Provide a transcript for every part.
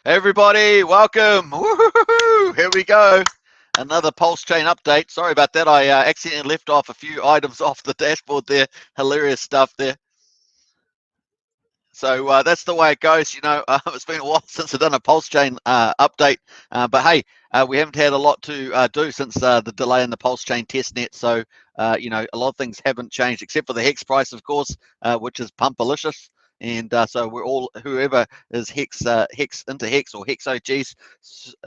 Everybody, welcome. Woo-hoo-hoo-hoo. Here we go. Another Pulsechain update. Sorry about that. I accidentally left off a few items off the dashboard there. Hilarious stuff there. So that's the way it goes. It's been a while since I've done a Pulsechain update. But hey, we haven't had a lot to do since the delay in the Pulsechain testnet. So, a lot of things haven't changed except for the Hex price, of course, which is pumpalicious. And so we're all, whoever is Hex into Hex or Hex OGs,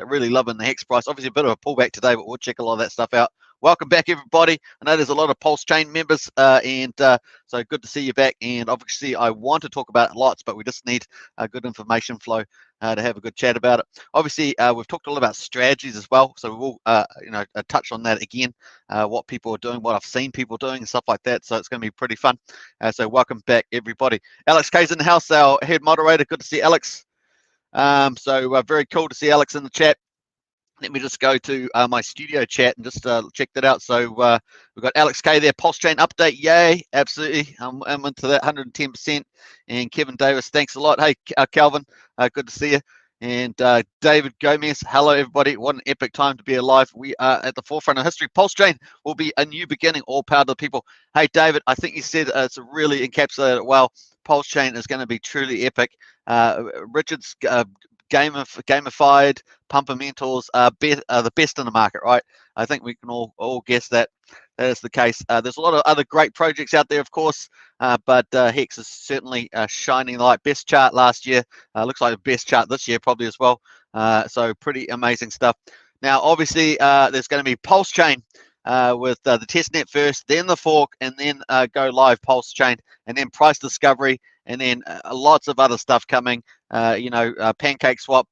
really loving the Hex price. Obviously, a bit of a pullback today, but we'll check a lot of that stuff out. Welcome back, everybody. I know there's a lot of Pulsechain members, so good to see you back. And obviously, I want to talk about lots, but we just need a good information flow to have a good chat about it. Obviously, we've talked a lot about strategies as well, so we will, touch on that again. What people are doing, what I've seen people doing, and stuff like that. So it's going to be pretty fun. So welcome back, everybody. Alex K's in the house, our head moderator. Good to see Alex. So very cool to see Alex in the chat. Let me just go to my studio chat and just check that out. So we've got Alex K there, Pulsechain update. Yay, absolutely. I'm into that 110%. And Kevin Davis, thanks a lot. Hey, Calvin, good to see you. And David Gomez, hello, everybody. What an epic time to be alive. We are at the forefront of history. Pulsechain will be a new beginning, all power to the people. Hey, David, I think you said it's really encapsulated it well. Pulsechain is going to be truly epic. Richard's gamified pumpamentals are the best in the market, right? I think we can all guess that is the case. There's a lot of other great projects out there, of course, but Hex is certainly shining light. Best chart last year, looks like the best chart this year probably as well. So pretty amazing stuff. Now, obviously, there's going to be Pulsechain with the testnet first, then the fork, and then go live Pulsechain, and then price discovery, and then lots of other stuff coming. Pancake swap,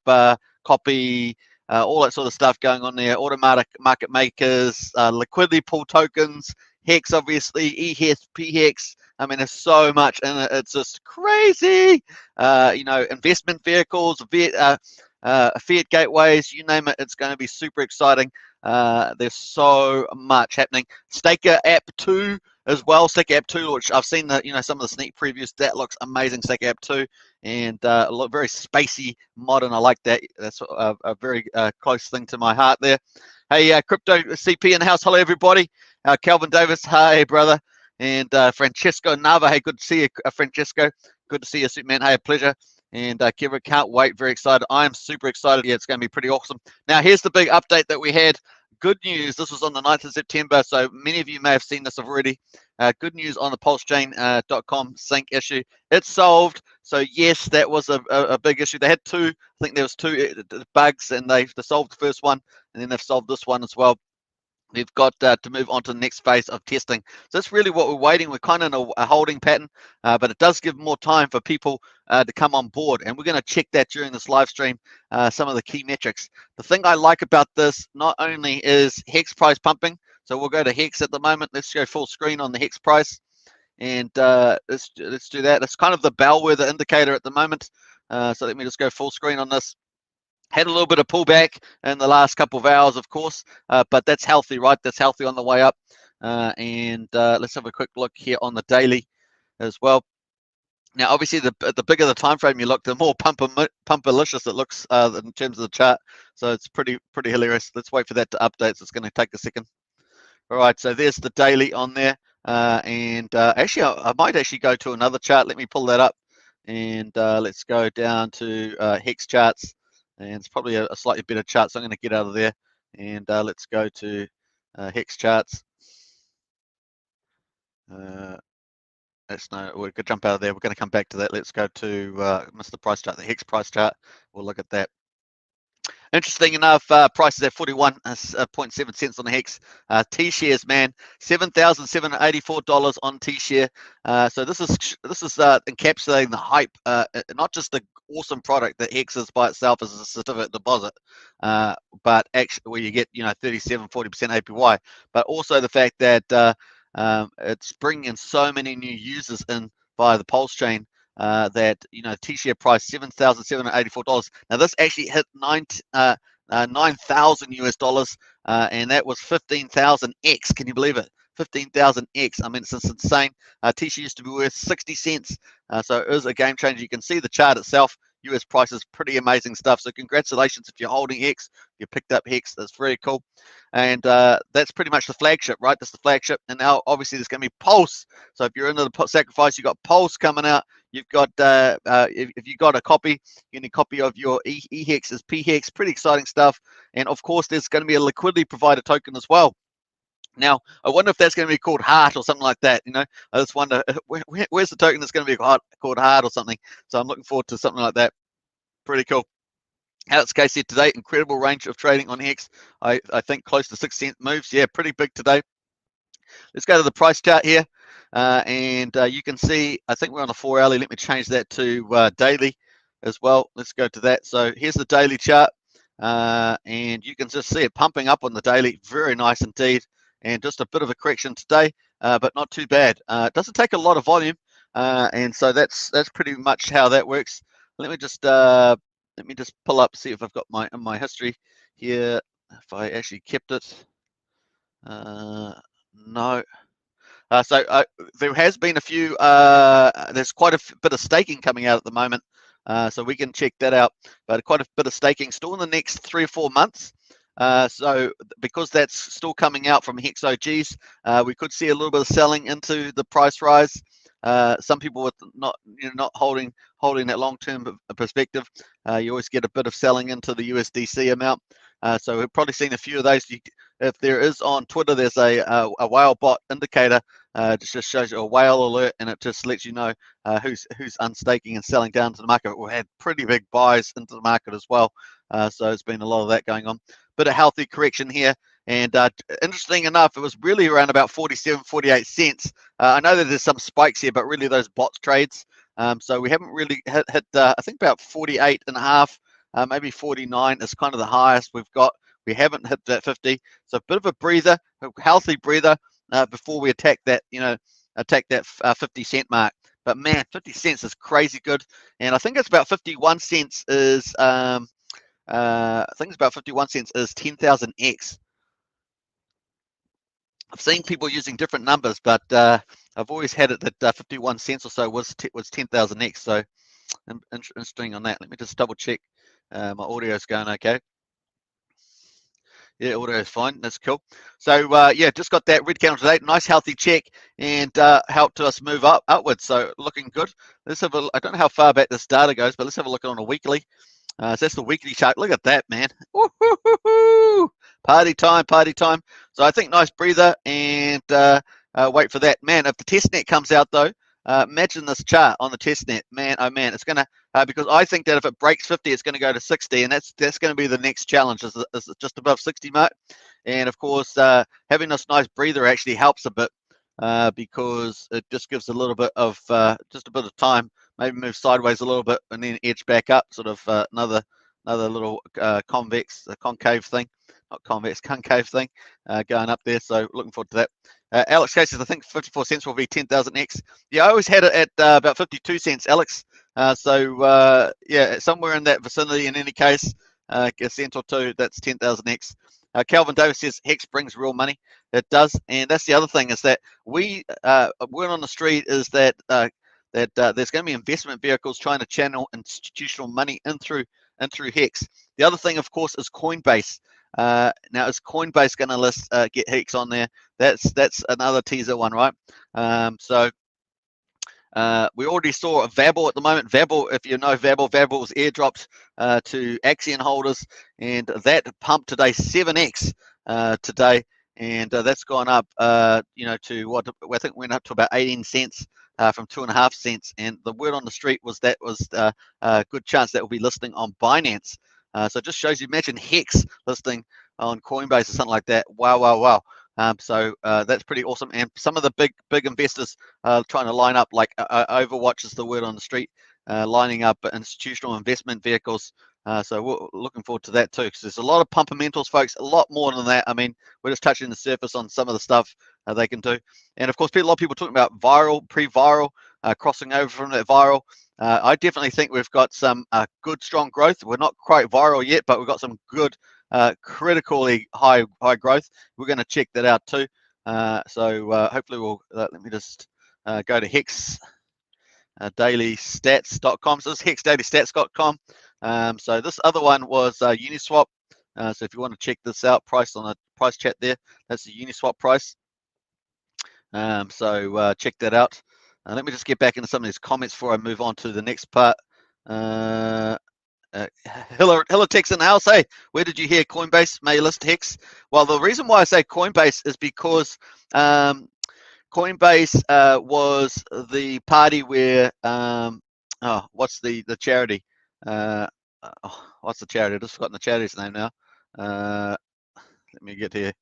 copy, all that sort of stuff going on there. Automatic market makers, liquidity pool tokens, Hex, obviously, EHEX, PHEX. I mean, there's so much, and it's just crazy. Investment vehicles, fiat gateways, you name it. It's going to be super exciting. There's so much happening. Staker app 2 as well. Staker app 2, which I've seen some of the sneak previews. That looks amazing. Staker app 2, and look very spacey, modern. I like that. That's a very close thing to my heart there. Hey, Crypto CP in the house. Hello, everybody. Calvin Davis. Hey, brother. And Francesco Nava. Hey, good to see you, Francesco. Good to see you, Superman. Hey, a pleasure. And Kevin, can't wait. Very excited. I'm super excited. Yeah, it's going to be pretty awesome. Now, here's the big update that we had. Good news. This was on the 9th of September, so many of you may have seen this already. Good news on the Pulsechain.com sync issue. It's solved. So yes, that was a big issue. They had two. I think there was two bugs, and they solved the first one, and then they've solved this one as well. We've got to move on to the next phase of testing. So that's really what we're waiting. We're kind of in a holding pattern, but it does give more time for people to come on board. And we're going to check that during this live stream, some of the key metrics. The thing I like about this not only is Hex price pumping. So we'll go to Hex at the moment. Let's go full screen on the Hex price. And let's do that. It's kind of the bellwether indicator at the moment. So let me just go full screen on this. Had a little bit of pullback in the last couple of hours, of course, but that's healthy, right? That's healthy on the way up. And let's have a quick look here on the daily as well. Now, obviously, the bigger the time frame you look, the more pumpalicious it looks in terms of the chart. So it's pretty hilarious. Let's wait for that to update. So it's going to take a second. All right, so there's the daily on there. Actually, I might actually go to another chart. Let me pull that up. And let's go down to Hex charts. And it's probably a slightly better chart, so I'm going to get out of there. And let's go to Hex charts. We're going to jump out of there. We're going to come back to that. Let's go to Mr. Price chart, the Hex price chart. We'll look at that. Interesting enough, price is at 41.7 cents on the Hex. T-shares, man, $7,784 on T-share. So this is encapsulating the hype, not just the awesome product that Hex is by itself as a certificate deposit, but actually where you get 37-40% APY, but also the fact that it's bringing in so many new users in via the Pulsechain. That T-share price $7,784. Now this actually hit 9,000 US dollars, and that was 15,000x. Can you believe it? 15,000x. I mean, it's insane. T-share used to be worth 60 cents, so it is a game changer. You can see the chart itself. US prices. Pretty amazing stuff. So congratulations if you're holding Hex, if you picked up Hex. That's very cool. And that's pretty much the flagship, right? That's the flagship. And now obviously there's going to be Pulse. So if you're into the Sacrifice, you've got Pulse coming out. You've got if you got a copy, you need a copy of your EHEX is PHEX. Pretty exciting stuff. And of course, there's going to be a liquidity provider token as well. Now, I wonder if that's going to be called Heart or something like that. You know, I just wonder where's the token that's going to be called Heart or something. So I'm looking forward to something like that. Pretty cool. Alex K said today, incredible range of trading on Hex. I think close to 6 cent moves. Yeah, pretty big today. Let's go to the price chart here. And you can see, I think we're on the 4 hourly. Let me change that to daily as well. Let's go to that. So here's the daily chart. And you can just see it pumping up on the daily. Very nice indeed. And just a bit of a correction today, but not too bad. It doesn't take a lot of volume. And so that's pretty much how that works. Let me just pull up, see if I've got my history here. If I actually kept it. No. So there has been a few, there's quite a bit of staking coming out at the moment, so we can check that out, but quite a bit of staking still in the next 3 or 4 months. So because that's still coming out from Hex OGs, we could see a little bit of selling into the price rise. Some people with not holding that long-term perspective, you always get a bit of selling into the USDC amount. So we've probably seen a few of those. If there is on Twitter, there's a whale bot indicator. It just shows you a whale alert, and it just lets you know who's unstaking and selling down to the market. We had pretty big buys into the market as well. So there's been a lot of that going on. Bit of healthy correction here. And interesting enough, it was really around about 47, 48 cents. I know that there's some spikes here, but really those bots trades. So we haven't really hit I think about 48 and a half, maybe 49 is kind of the highest we've got. We haven't hit that 50. So a bit of a breather, a healthy breather before we attack that, 50 cent mark. But man, 50 cents is crazy good. And I think it's about 51 cents is, I think it's about 51 cents is 10,000x. I've seen people using different numbers, but I've always had it that 51 cents or so was 10,000x. So interesting on that. Let me just double check my audio is going okay. Yeah, audio is fine. That's cool. So yeah, just got that red candle today. Nice healthy check, and helped us move upwards. So looking good. Let's have I don't know how far back this data goes, but let's have a look on a weekly. So that's the weekly chart. Look at that, man. Woo-hoo-hoo-hoo. Party time, party time. So I think nice breather, and wait for that. Man, if the testnet comes out though, imagine this chart on the testnet. Man, oh man, it's gonna because I think that if it breaks 50, it's going to go to 60, and that's going to be the next challenge. Is just above 60 mark, and of course having this nice breather actually helps a bit because it just gives a little bit of just a bit of time. Maybe move sideways a little bit and then edge back up, sort of another little concave thing, not convex, concave thing going up there. So looking forward to that. Alex K says, I think 54 cents will be 10,000x. Yeah, I always had it at about 52 cents, Alex. So yeah, somewhere in that vicinity. In any case, a cent or two, that's 10,000x. Calvin Davis says Hex brings real money. It does, and that's the other thing is that word on the street is that there's going to be investment vehicles trying to channel institutional money in through Hex. The other thing, of course, is Coinbase. Now, is Coinbase going to get Hex on there? That's another teaser one, right? So we already saw a Vabble at the moment. Vabble, if you know Vabble was airdropped to Axion holders, and that pumped today 7x today, and that's gone up, to what I think went up to about 18 cents. From 2.5 cents, and the word on the street was that was a good chance that will be listing on Binance. So it just shows you, imagine Hex listing on Coinbase or something like that. Wow. So that's pretty awesome. And some of the big investors trying to line up, like Overwatch is the word on the street, lining up institutional investment vehicles. So we're looking forward to that too, because there's a lot of pumpermentals, folks, a lot more than that. I mean, we're just touching the surface on some of the stuff they can do. And of course, a lot of people talking about viral, pre-viral, crossing over from that viral. I definitely think we've got some good, strong growth. We're not quite viral yet, but we've got some good, critically high growth. We're going to check that out too. So hopefully we'll, let me just go to Hex. dailystats.com. So this is hexdailystats.com. So this other one was Uniswap. So if you want to check this out, price on the price chat there, that's the Uniswap price. So check that out. Let me just get back into some of these comments before I move on to the next part. Hiller Tex in the house. Hey, where did you hear Coinbase may list Hex? Well, the reason why I say Coinbase is because Coinbase was the party where what's the charity? What's the charity? I've just forgotten the charity's name now. Let me get here.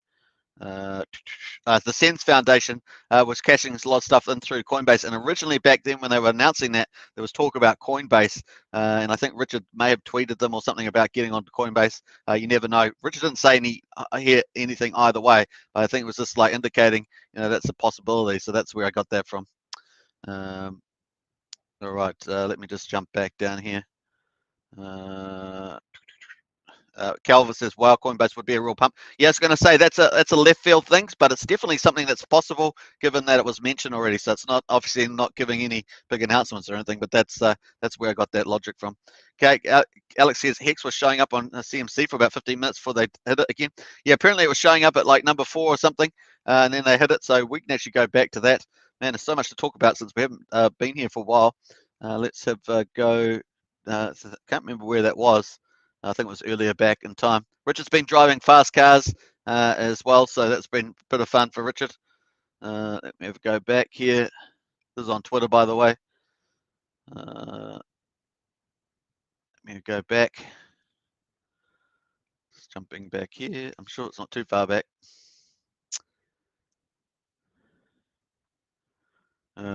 The Sense Foundation was cashing a lot of stuff in through Coinbase, and originally back then when they were announcing that, there was talk about Coinbase, and I think Richard may have tweeted them or something about getting onto Coinbase. You never know. Richard didn't say anything either way. I think it was just like indicating, that's a possibility. So that's where I got that from. All right, let me just jump back down here. Calvin says, "Wow, Coinbase would be a real pump." Yeah, I was going to say that's a left field thing, but it's definitely something that's possible given that it was mentioned already. So it's not obviously not giving any big announcements or anything, but that's where I got that logic from. Okay, Alex says Hex was showing up on CMC for about 15 minutes before they hit it again. Yeah, apparently it was showing up at like number 4 or something, and then they hit it. So we can actually go back to that. Man, there's so much to talk about since we haven't been here for a while. Let's have a go. Can't remember where that was. I think it was earlier back in time. Richard's been driving fast cars as well, so that's been a bit of fun for Richard. Let me go back here. This is on Twitter, by the way. Let me go back. Just jumping back here. I'm sure it's not too far back. It's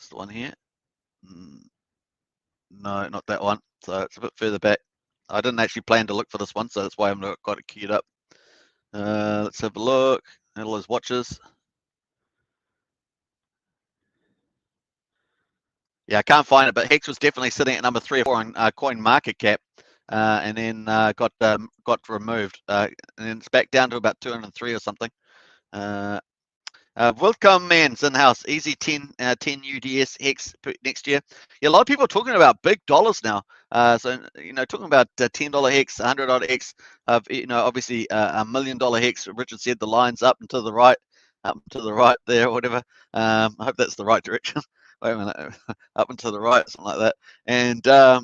the one here. No, not that one. So it's a bit further back. I didn't actually plan to look for this one, so that's why I've got it queued up. Let's have a look at all those watches. Yeah, I can't find it, but Hex was definitely sitting at number 3 or 4 on Coin Market Cap, and then got removed, and then it's back down to about 203 or something. Welcome, man's in house. Easy 10 UDS Hex next year. Yeah, a lot of people are talking about big dollars now. So talking about $10 Hex, $100 Hex. Obviously $1 million Hex. Richard said the line's up and to the right, there, or whatever. I hope that's the right direction. Wait a minute, up and to the right, something like that. And yeah,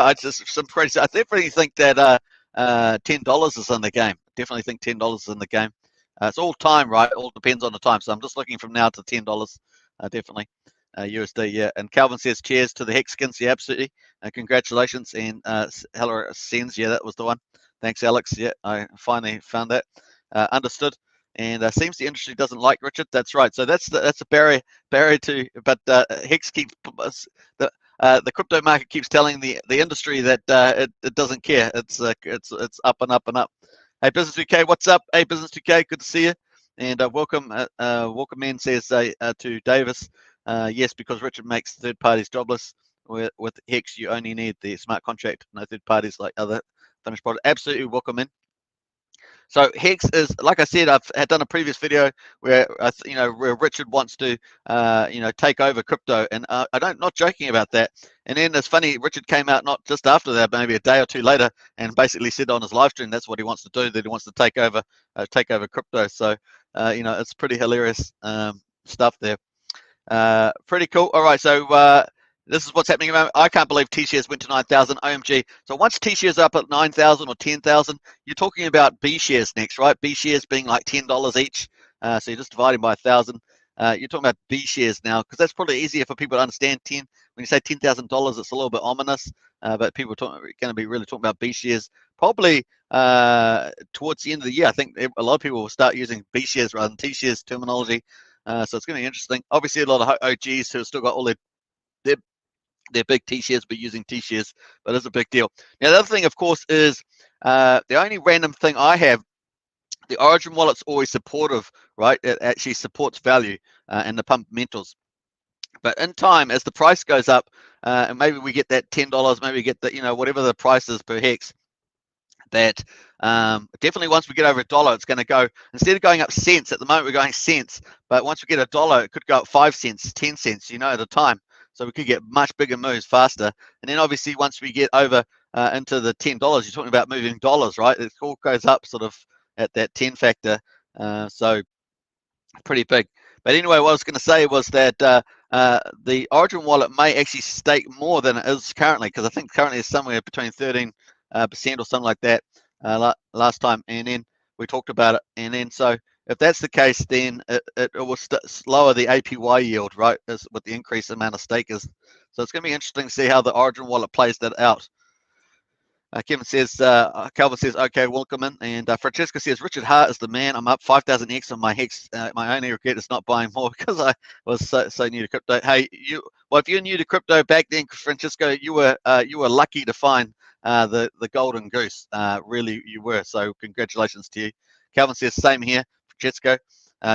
I definitely think that $10 is in the game. Definitely think $10 is in the game. It's all time, right? All depends on the time. So I'm just looking from now to $10, definitely. USD, yeah. And Calvin says, cheers to the Hex skins. Yeah, absolutely. Congratulations. And Heller sends, yeah, that was the one. Thanks, Alex. Yeah, I finally found that. Understood. And seems the industry doesn't like Richard. That's right. So that's a barrier to. But Hex keeps the crypto market keeps telling the industry that it doesn't care. It's up and up and up. Hey, Business UK, what's up? Hey, Business UK, good to see you. And welcome. Walker Man says to Davis, yes, because Richard makes third parties jobless. With Hex, you only need the smart contract, no third parties like other finished product. Absolutely, welcome in. So Hex is, like I said, I've had done a previous video where where Richard wants to take over crypto, and not joking about that. And then it's funny, Richard came out not just after that, maybe a day or two later, and basically said on his live stream that's what he wants to do, that he wants to take over crypto. So it's pretty hilarious stuff there. Pretty cool. All right, so this is what's happening. I can't believe T-shares went to 9,000. OMG. So once T-shares up at 9,000 or 10,000, you're talking about B shares next, right? B shares being like $10 each. So you're just dividing by 1,000. You're talking about B shares now, because that's probably easier for people to understand. When you say $10,000, it's a little bit ominous, but people are going to be really talking about B shares probably towards the end of the year. I think a lot of people will start using B shares rather than T shares terminology. So it's going to be interesting. Obviously, a lot of OGs who have still got all their big T-shares be using T-shares, but it's a big deal. Now, the other thing, of course, is the only random thing I have, the Origin wallet's always supportive, right? It actually supports value and the fundamentals. But in time, as the price goes up, and maybe we get that $10, maybe we get the, whatever the price is per Hex, that definitely once we get over $1, it's going to go, instead of going up cents, at the moment we're going cents, but once we get $1, it could go up 5 cents, 10 cents, at a time. So we could get much bigger moves faster. And then obviously once we get over into the $10, you're talking about moving dollars, right? It all goes up sort of at that 10 factor. So pretty big. But anyway, what I was going to say was that the Origin wallet may actually stake more than it is currently, because I think currently it's somewhere between 13% or something like that last time. And then we talked about it. And then so if that's the case, then it will lower the APY yield, right, with the increased amount of stakers. So it's going to be interesting to see how the Origin wallet plays that out. Kevin says, Calvin says, okay, welcome in. And Francesca says, Richard Hart is the man. I'm up 5,000x on my Hex. My only regret is not buying more because I was so new to crypto. Hey, if you're new to crypto back then, Francesco, you were lucky to find the golden goose. Really, you were. So congratulations to you. Calvin says, same here, Francesco.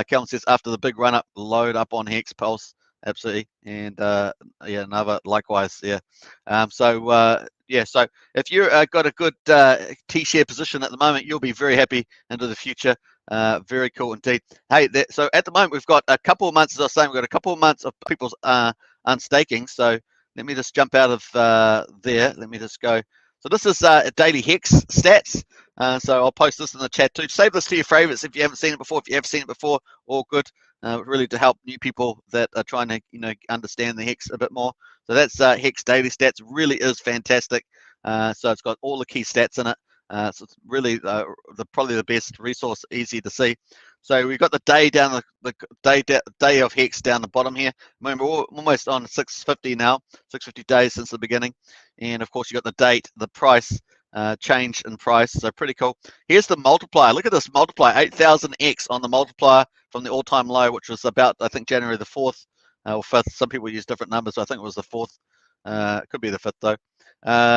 Calvin says, after the big run up, load up on Hex Pulse. Absolutely. And yeah, another likewise. Yeah. Yeah, so if you've got a good T-share position at the moment, you'll be very happy into the future. Very cool indeed. Hey, so at the moment, we've got a couple of months, as I was saying, we've got a couple of months of people's unstaking. So let me just jump out of there. Let me just go. So this is daily Hex stats. So I'll post this in the chat too. Save this to your favorites if you haven't seen it before. If you have seen it before, all good. Really to help new people that are trying to understand the Hex a bit more. So that's Hex daily stats. Really is fantastic. So it's got all the key stats in it. So it's really probably the best resource, easy to see. So we've got the day down the day of Hex down the bottom here. Remember, we're almost on 650 now, 650 days since the beginning. And of course, you got the date, the price, change in price. So pretty cool. Here's the multiplier. Look at this multiplier, 8,000x on the multiplier from the all-time low, which was about, I think, January the 4th or 5th. Some people use different numbers. So I think it was the 4th. It could be the 5th though.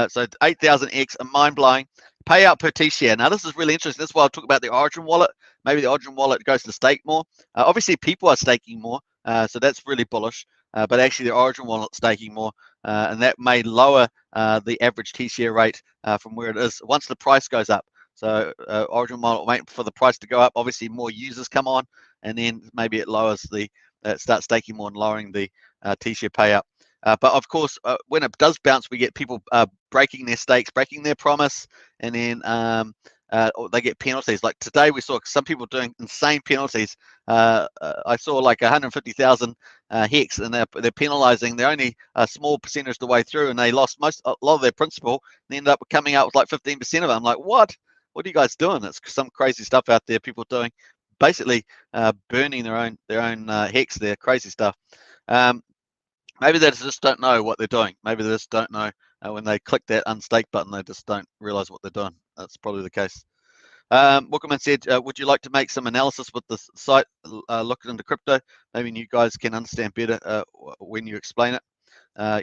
So 8,000x, a mind-blowing payout per T-share. Now this is really interesting. This is why I'll talk about the Origin wallet. Maybe the Origin wallet goes to stake more. Obviously, people are staking more, so that's really bullish. But actually, the Origin wallet staking more, and that may lower the average T-share rate from where it is once the price goes up. So Origin wallet wait for the price to go up. Obviously, more users come on, and then maybe it lowers the starts staking more and lowering the T-share payout. But of course, when it does bounce, we get people breaking their stakes, breaking their promise, and then they get penalties. Like today, we saw some people doing insane penalties. I saw like 150,000 Hex, and they're penalizing. They're only a small percentage the way through, and they lost a lot of their principal. And they ended up coming out with like 15% of it. I'm like, what? What are you guys doing? It's some crazy stuff out there. People doing basically burning their own Hex. They're crazy stuff. Maybe they just don't know what they're doing. Maybe they just don't know when they click that unstake button, they just don't realize what they're doing. That's probably the case. Wookerman said, would you like to make some analysis with the site looking into crypto? Maybe you guys can understand better when you explain it.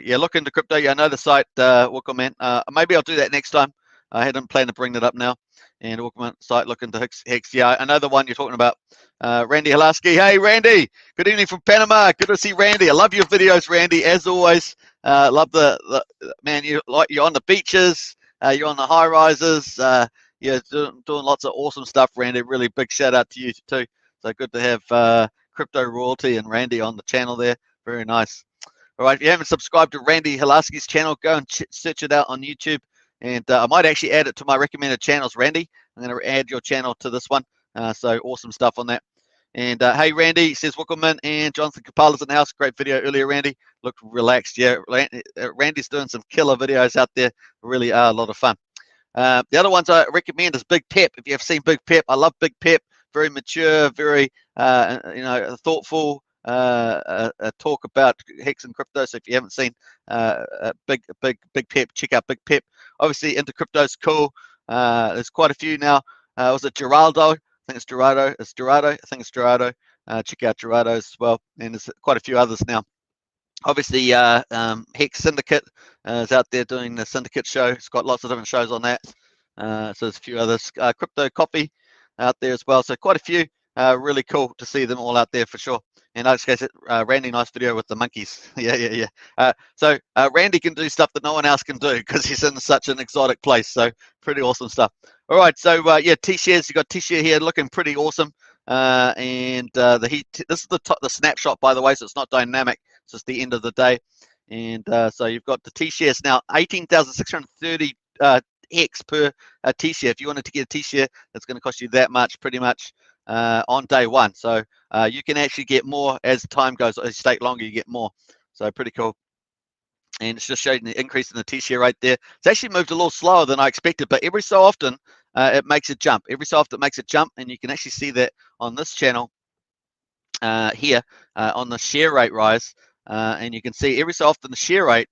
Yeah, look into crypto. Yeah, I know the site, Wookerman. Maybe I'll do that next time. I hadn't planned to bring that up now. And Wookerman site, look into Hex. Yeah, I know the one you're talking about. Randy Halasky. Hey, Randy. Good evening from Panama. Good to see Randy. I love your videos, Randy, as always. Love the man. You're on the beaches. You're on the high rises. You're doing lots of awesome stuff, Randy. Really big shout out to you too. So good to have Crypto Royalty and Randy on the channel there. Very nice. All right, if you haven't subscribed to Randy Halasky's channel, go and search it out on YouTube. And I might actually add it to my recommended channels, Randy. I'm going to add your channel to this one. So awesome stuff on that. And hey, Randy says, Wookerman and Jonathan Kapala's in the house. Great video earlier, Randy. Looked relaxed. Yeah, Randy's doing some killer videos out there. Really are a lot of fun. The other ones I recommend is Big Pep. If you have seen Big Pep, I love Big Pep. Very mature, very thoughtful talk about Hex and crypto. So if you haven't seen Big Pep, check out Big Pep. Obviously, into crypto's cool. There's quite a few now. Was it Geraldo? I think it's Gerardo. It's Gerardo. I think it's Gerardo. Check out Gerardo as well. And there's quite a few others now. Obviously, Hex Syndicate is out there doing the Syndicate show. It's got lots of different shows on that. So there's a few others. Crypto Coffee out there as well. So quite a few. Really cool to see them all out there for sure. And I just guess Randy, nice video with the monkeys. Yeah. So Randy can do stuff that no one else can do because he's in such an exotic place. So pretty awesome stuff. All right, so yeah, T-shares. You got T-share here looking pretty awesome, and this is the snapshot, by the way, so it's not dynamic. It's just the end of the day, and so you've got the T-shares now, 18,630 Hex per T-share. If you wanted to get a T-share, it's going to cost you that much, pretty much, on day one. So you can actually get more as time goes. As you stay longer, you get more. So pretty cool. And it's just showing the increase in the T-share right there. It's actually moved a little slower than I expected, but every so often it makes a jump. Every so often it makes a jump, and you can actually see that on this channel here on the share rate rise. And you can see every so often the share rate.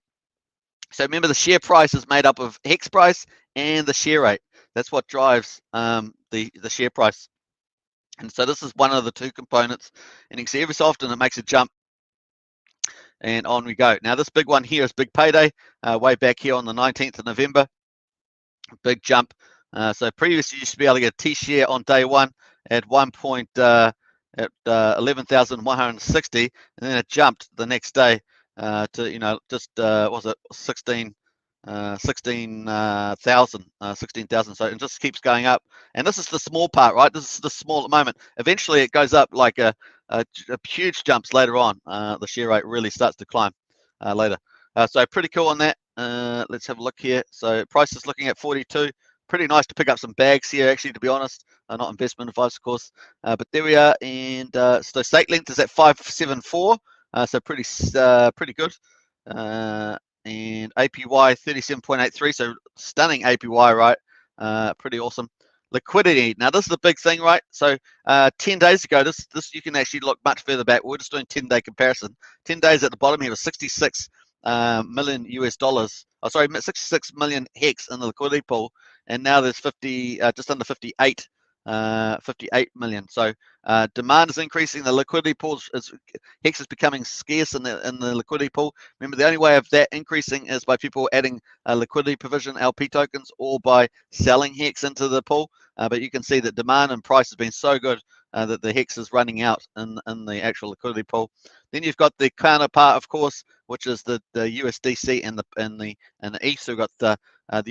So remember, the share price is made up of Hex price and the share rate. That's what drives the share price. And so this is one of the two components. And you can see every so often it makes a jump. And on we go. Now this big one here is big payday, way back here on the 19th of November. Big jump. So previously you used to be able to get a T-share on day one at 11,160, and then it jumped the next day to just was it 16,000. So it just keeps going up. And this is the small part, right? This is the small at the moment. Eventually it goes up like a huge jumps later on. The share rate really starts to climb later. So pretty cool on that. Let's have a look here. So price is looking at 42. Pretty nice to pick up some bags here, actually, to be honest. Not investment advice, of course. But there we are. And so stake length is at 574. So pretty good. And APY 37.83. So stunning APY, right? Pretty awesome. Liquidity. Now this is the big thing, right? So 10 days ago, this you can actually look much further back. We're just doing 10-day comparison. 10 days at the bottom here was 66 million US dollars. Oh, sorry, 66 million Hex in the liquidity pool, and now there's 50, just under 58 million. So demand is increasing. The liquidity pool Hex is becoming scarce in the liquidity pool. Remember, the only way of that increasing is by people adding liquidity provision LP tokens or by selling Hex into the pool. But you can see that demand and price has been so good that the Hex is running out in the actual liquidity pool. Then you've got the counterpart, of course, which is the USDC and the ETH. So we've got the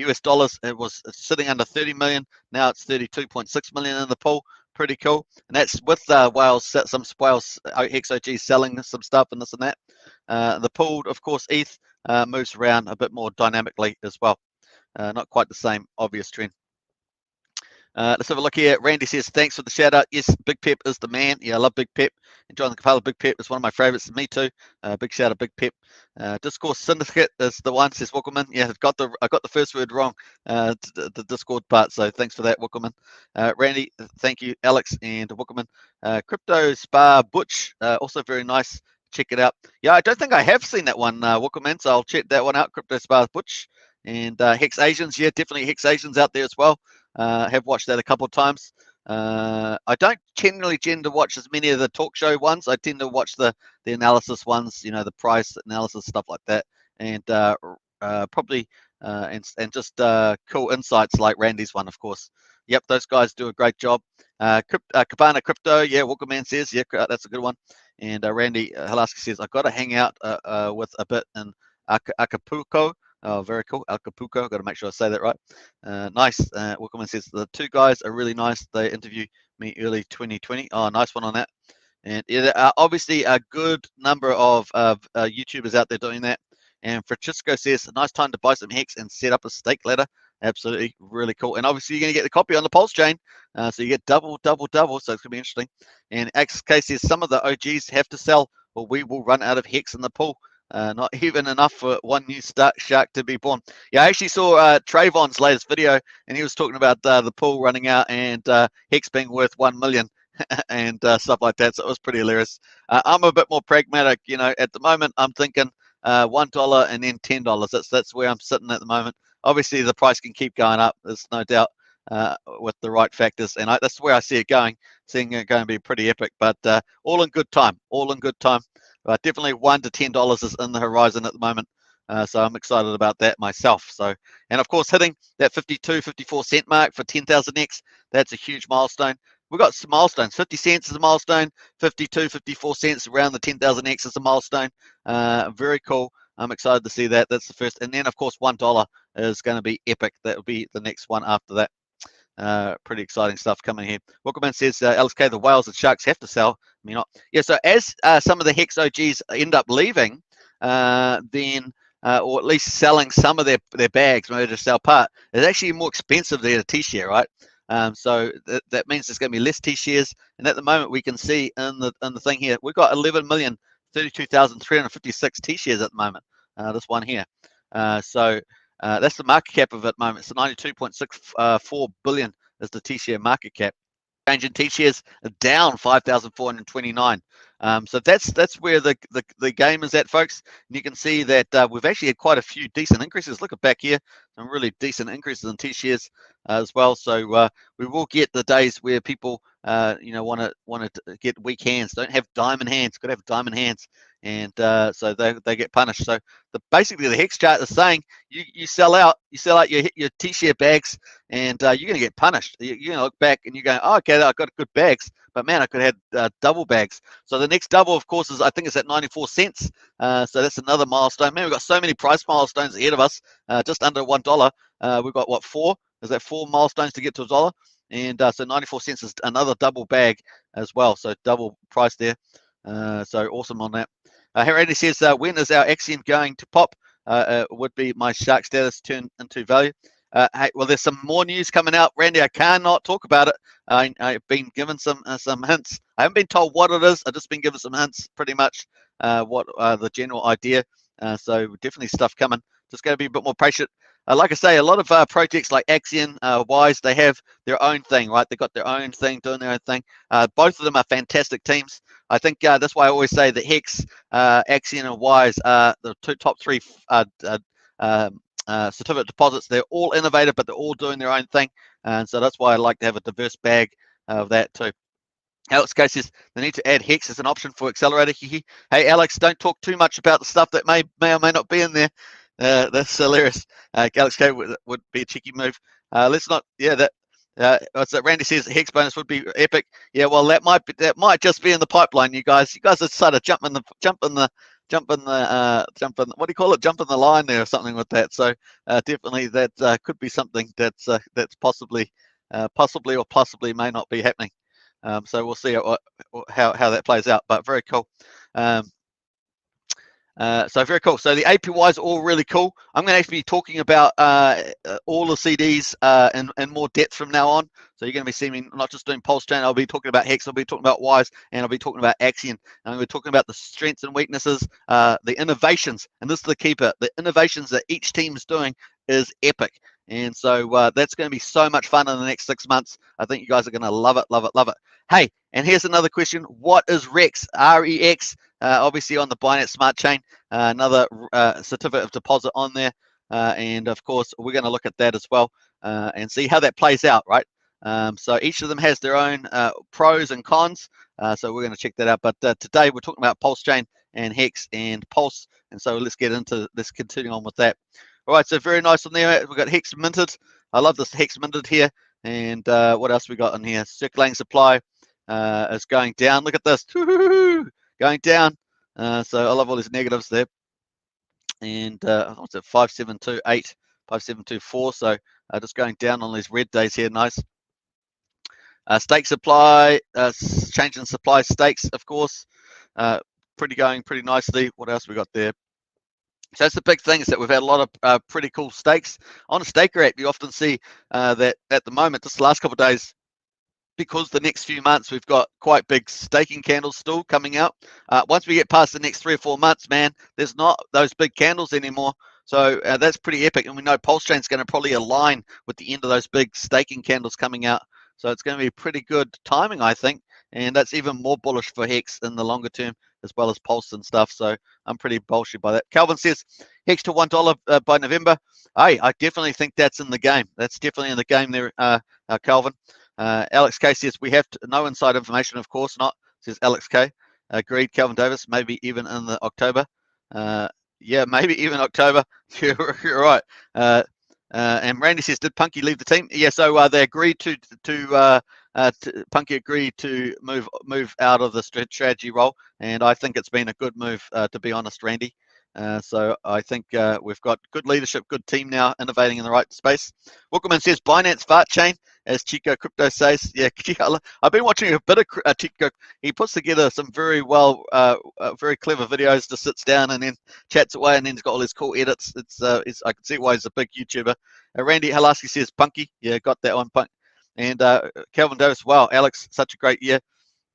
US dollars. It was sitting under 30 million. Now it's 32.6 million in the pool. Pretty cool. And that's with whales, some whales, Hex OG selling some stuff and this and that. The pool, of course, ETH moves around a bit more dynamically as well. Not quite the same obvious trend. Let's have a look here. Randy says, thanks for the shout out. Yes, Big Pep is the man. Yeah, I love Big Pep. Enjoying the Capella. Big Pep is one of my favorites. Me too. Big shout out, Big Pep. Discourse Syndicate is the one, says Wookelman. Yeah, I got the first word wrong, the Discord part. So thanks for that, Wookelman. Randy, thank you, Alex and Wookelman. Crypto Spa Butch, also very nice. Check it out. Yeah, I don't think I have seen that one, Wookelman, so I'll check that one out. Crypto Spa Butch. And Hex Asians, yeah, definitely Hex Asians out there as well. Have watched that a couple of times. I don't generally tend to watch as many of the talk show ones. I tend to watch the analysis ones, the price analysis, stuff like that, and probably and just cool insights like Randy's one, of course. Yep, those guys do a great job. Cabana Crypto, yeah, Walkerman says, yeah, that's a good one. And Randy Halaska says, I've got to hang out with a bit in Acapulco. Oh, very cool. Acapulco. Got to make sure I say that right. Nice. Wickelman says the two guys are really nice. They interviewed me early 2020. Oh, nice one on that. And obviously a good number of YouTubers out there doing that. And Francisco says, a nice time to buy some Hex and set up a stake ladder. Absolutely, really cool. And obviously you're going to get the copy on the Pulsechain. So you get double. So it's going to be interesting. And XK says, some of the OGs have to sell or we will run out of Hex in the pool. Not even enough for one new shark to be born. Yeah, I actually saw Trayvon's latest video, and he was talking about the pool running out and Hex being worth 1 million and stuff like that. So it was pretty hilarious. I'm a bit more pragmatic, At the moment, I'm thinking $1 and then $10. That's where I'm sitting at the moment. Obviously, the price can keep going up. There's no doubt with the right factors, and that's where I see it going. Seeing it going to be pretty epic, but all in good time. All in good time. Definitely $1 to $10 is in the horizon at the moment. So I'm excited about that myself. So, and of course, hitting that 52, 54 cent mark for 10,000X, that's a huge milestone. We've got some milestones. 50 cents is a milestone. 52, 54 cents around the 10,000X is a milestone. Very cool. I'm excited to see that. That's the first. And then, of course, $1 is going to be epic. That will be the next one after that. Pretty exciting stuff coming here. Welcome says, Alex K, the whales and sharks have to sell. I mean, not. Yeah, so as some of the Hex OGs end up leaving, then or at least selling some of their bags, maybe to sell part, it's actually more expensive than a T-share, right? So that means there's going to be less T-shares, and at the moment we can see in the thing here, we've got 11,032,356 T-shares at the moment. This one here. So that's the market cap of it at the moment. It's 92.64 billion is the T-share market cap. Change in T-shares down 5,429. So that's where the game is at, folks. And you can see that we've actually had quite a few decent increases. Look at back here, some really decent increases in T-shares as well. So we will get the days where people want to get weak hands, don't have diamond hands, got to have diamond hands, and so they get punished. So basically the Hex chart is saying you sell out your T-share bags, and you're going to get punished. You're going to look back and you're going, oh, okay, I got good bags, but man, I could have had double bags. So the next double, of course, is I think it's at 94 cents. So that's another milestone. Man, we've got so many price milestones ahead of us. Just under $1. We've got what, 4? Is that 4 milestones to get to $1? And so 94 cents is another double bag as well. So double price there. So awesome on that. Randy says, when is our Axiom going to pop? Would be my shark status turn into value. Hey, well, there's some more news coming out, Randy. I cannot talk about it. I've been given some hints. I haven't been told what it is. I've just been given some hints, pretty much what the general idea. So definitely stuff coming. Just going to be a bit more patient. Like I say, a lot of projects like Axion, Wise, they have their own thing, right? They've got their own thing, doing their own thing. Both of them are fantastic teams. I think that's why I always say that Hex, Axion, and Wise are the top 3 certificate deposits. They're all innovative, but they're all doing their own thing. And so that's why I like to have a diverse bag of that too. Alex K says they need to add Hex as an option for Accelerator. Hey, Alex, don't talk too much about the stuff that may or may not be in there. That's hilarious. Alex K would be a cheeky move. Let's not. Yeah, that. So Randy says Hex bonus would be epic. Yeah, well, that might just be in the pipeline. You guys are sort of jumping the what do you call it? Jumping the line there or something with that. So definitely that could be something that's possibly may not be happening. So we'll see how that plays out. But very cool. So very cool. So the APYs are all really cool. I'm going to actually be talking about all the CDs in more depth from now on. So you're going to be seeing me not just doing Pulsechain. I'll be talking about Hex. I'll be talking about Wise, and I'll be talking about Axion. And I'm going to be talking about the strengths and weaknesses, the innovations. And this is the keeper. The innovations that each team is doing is epic. And so that's going to be so much fun in the next 6 months. I think you guys are going to love it, love it, love it. Hey, and here's another question. What is REX? REX. Obviously on the Binance Smart Chain, another certificate of deposit on there. And of course, we're going to look at that as well and see how that plays out, right? So each of them has their own pros and cons. So we're going to check that out. But today we're talking about Pulsechain and Hex and Pulse. And so let's continue on with that. All right, so very nice on there. We've got Hex minted. I love this Hex minted here. And what else we got on here? Circulating supply is going down. Look at this. Going down. So I love all these negatives there. And what's it? 5728, 5724. So just going down on these red days here. Nice. Stake supply, changing supply stakes, of course. Going pretty nicely. What else we got there? So that's the big thing, is that we've had a lot of pretty cool stakes. On a staker app, you often see that at the moment, just the last couple of days, because the next few months we've got quite big staking candles still coming out. Once we get past the next 3 or 4 months, man, there's not those big candles anymore. So that's pretty epic. And we know Pulsechain's going to probably align with the end of those big staking candles coming out. So it's going to be pretty good timing, I think. And that's even more bullish for Hex in the longer term, as well as Pulse and stuff. So I'm pretty bullish by that. Calvin says Hex to $1 by November. Hey, I definitely think that's in the game. That's definitely in the game there, Calvin. Alex K says we have no inside information, of course not, says Alex K. Agreed, Calvin Davis, maybe even in the October. Yeah, maybe even October. You're right. And Randy says, did Punky leave the team? Yeah, so they agreed Punky agreed to move out of the strategy role, and I think it's been a good move, to be honest, Randy. So I think we've got good leadership, good team now, innovating in the right space. Wookerman says Binance Fart Chain, as Chico Crypto says. Yeah, I've been watching a bit of Chico. He puts together some very very clever videos. Just sits down and then chats away, and then he's got all his cool edits. I can see why he's a big YouTuber. Randy Halaski says Punky. Yeah, got that one, Punk. And Calvin Davis, wow, Alex, such a great year.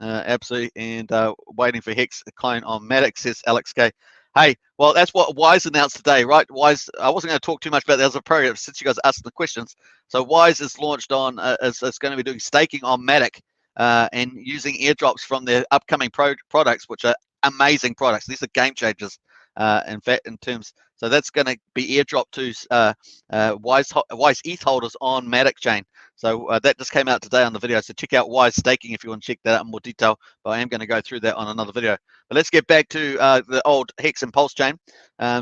Absolutely. And waiting for Hex client on Matic, says Alex K. Hey, well, that's what Wise announced today, right? Wise, I wasn't going to talk too much about that as a program since you guys asked the questions. So Wise is launched on, is going to be doing staking on Matic and using airdrops from their upcoming products, which are amazing products. These are game changers, in fact, in terms. So that's going to be airdropped to Wise ETH holders on Matic chain. So that just came out today on the video. So check out Wise Staking if you want to check that out in more detail. But I am going to go through that on another video. But let's get back to the old Hex and Pulse chain.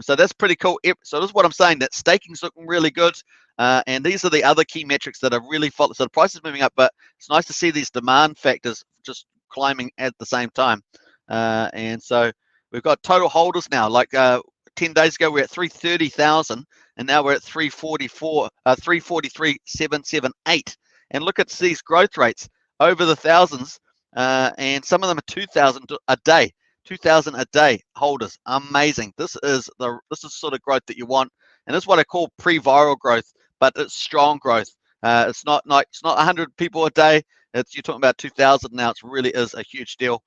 So that's pretty cool. So this is what I'm saying, that staking's looking really good. And these are the other key metrics that are really following. So the price is moving up, but it's nice to see these demand factors just climbing at the same time. And so we've got total holders now. Like 10 days ago, we're at 330,000. And now we're at 343,778. And look at these growth rates over the thousands. And some of them are 2,000 a day. 2,000 a day holders. Amazing. This is sort of growth that you want. And this is what I call pre-viral growth, but it's strong growth. It's not 100 people a day. You're talking about 2,000 now. It really is a huge deal.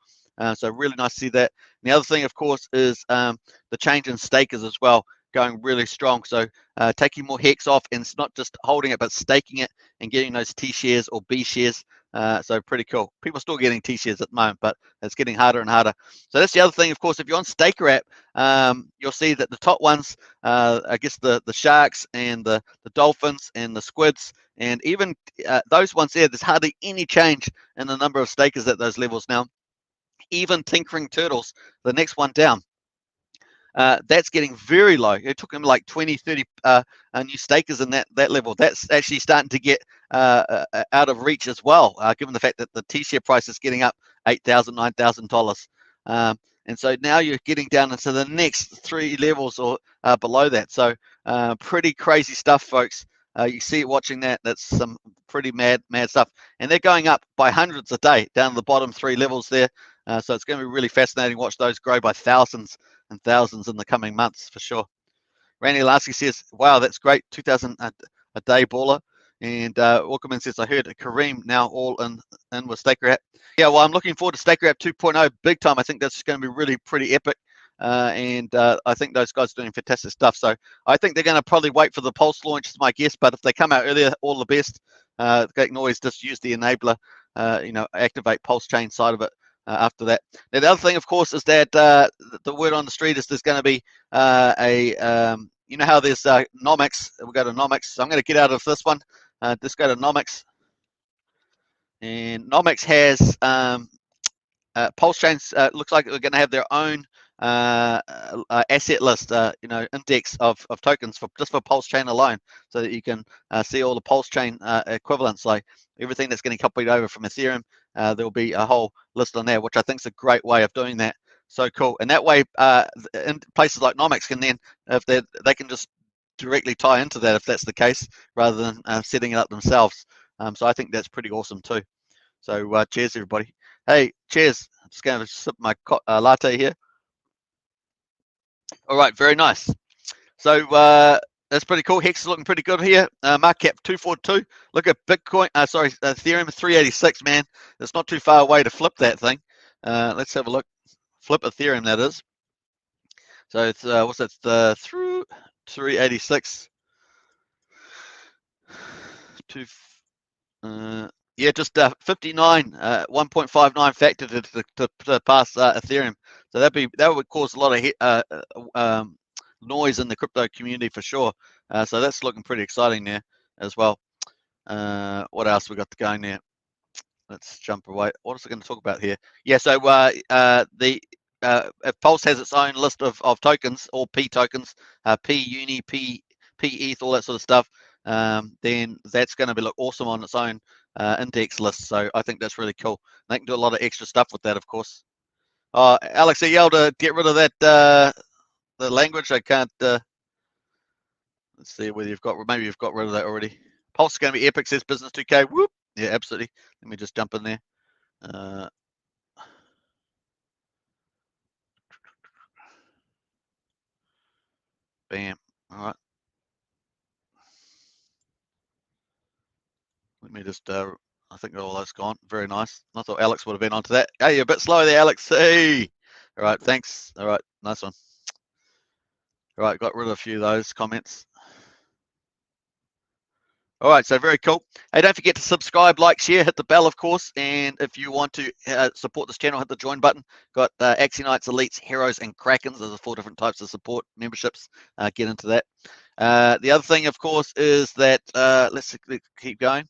So really nice to see that. And the other thing, of course, is the change in stakers as well, going really strong. So taking more Hex off, and it's not just holding it, but staking it and getting those T shares or B shares. So pretty cool. People are still getting T shares at the moment, but it's getting harder and harder. So that's the other thing, of course. If you're on Staker app, you'll see that the top ones, I guess the sharks and the dolphins and the squids, and even those ones there, there's hardly any change in the number of stakers at those levels now. Even Tinkering Turtles, the next one down, that's getting very low. It took them like 20, 30 new stakers in that level. That's actually starting to get out of reach as well, given the fact that the T-share price is getting up $8,000, $9,000. And so now you're getting down into the next 3 levels or below that. So pretty crazy stuff, folks. You see it watching that. That's some pretty mad stuff. And they're going up by hundreds a day down to the bottom 3 levels there. So it's going to be really fascinating to watch those grow by thousands and thousands in the coming months for sure. Randy Lasky says, wow, that's great. 2,000 a day baller. And Walkerman says, I heard Kareem now all in with Staker app. Yeah, well, I'm looking forward to Staker app 2.0 big time. I think that's going to be really pretty epic. And I think those guys are doing fantastic stuff. So I think they're going to probably wait for the Pulse launch, is my guess. But if they come out earlier, all the best. They can always just use the enabler, activate Pulse chain side of it. After that. Now, the other thing, of course, is that the word on the street is there's going to be you know how there's Nomics. We'll go to Nomics. So I'm going to get out of this one. Just go to Nomics. And Nomics has Pulse Chains. Looks like they're going to have their own asset list, index of tokens just for Pulse Chain alone, so that you can see all the Pulse Chain equivalents, like everything that's getting copied over from Ethereum. There will be a whole list on there, which I think is a great way of doing that. So cool. And that way, in places like Nomics can then, if they can just directly tie into that if that's the case, rather than setting it up themselves. So I think that's pretty awesome too. So cheers, everybody. Hey, cheers. I'm just going to sip my latte here. All right, very nice. So that's pretty cool. Hex is looking pretty good here. Market cap 242. Look at Bitcoin. Ethereum 386. Man, it's not too far away to flip that thing. Let's have a look. Flip Ethereum, that is. So it's what's that? The through 386. Yeah, just 59, 1.59 factor to pass Ethereum. So that would cause a lot of noise in the crypto community for sure. So that's looking pretty exciting there as well. What else we got going there? Let's jump away. What is it going to talk about here? Yeah, so if Pulse has its own list of tokens, all P tokens, P Uni, P ETH, all that sort of stuff, then that's going to be awesome on its own index list. So I think that's really cool. They can do a lot of extra stuff with that, of course. Alex, are you able to get rid of that the language. I can't. Let's see whether maybe you've got rid of that already. Pulse is going to be epic, says Business 2K. Whoop. Yeah, absolutely. Let me just jump in there. Bam. All right. Let me just. I think all that's gone. Very nice. I thought Alex would have been onto that. Hey, you're a bit slow there, Alex. Hey. All right. Thanks. All right. Nice one. All right. Got rid of a few of those comments. All right, so very cool. Hey, don't forget to subscribe, like, share, hit the bell, of course. And if you want to support this channel, hit the join button. Got Axionites, Elites, Heroes, and Krakens. Those are 4 different types of support memberships. Get into that. The other thing, of course, is that let's keep going.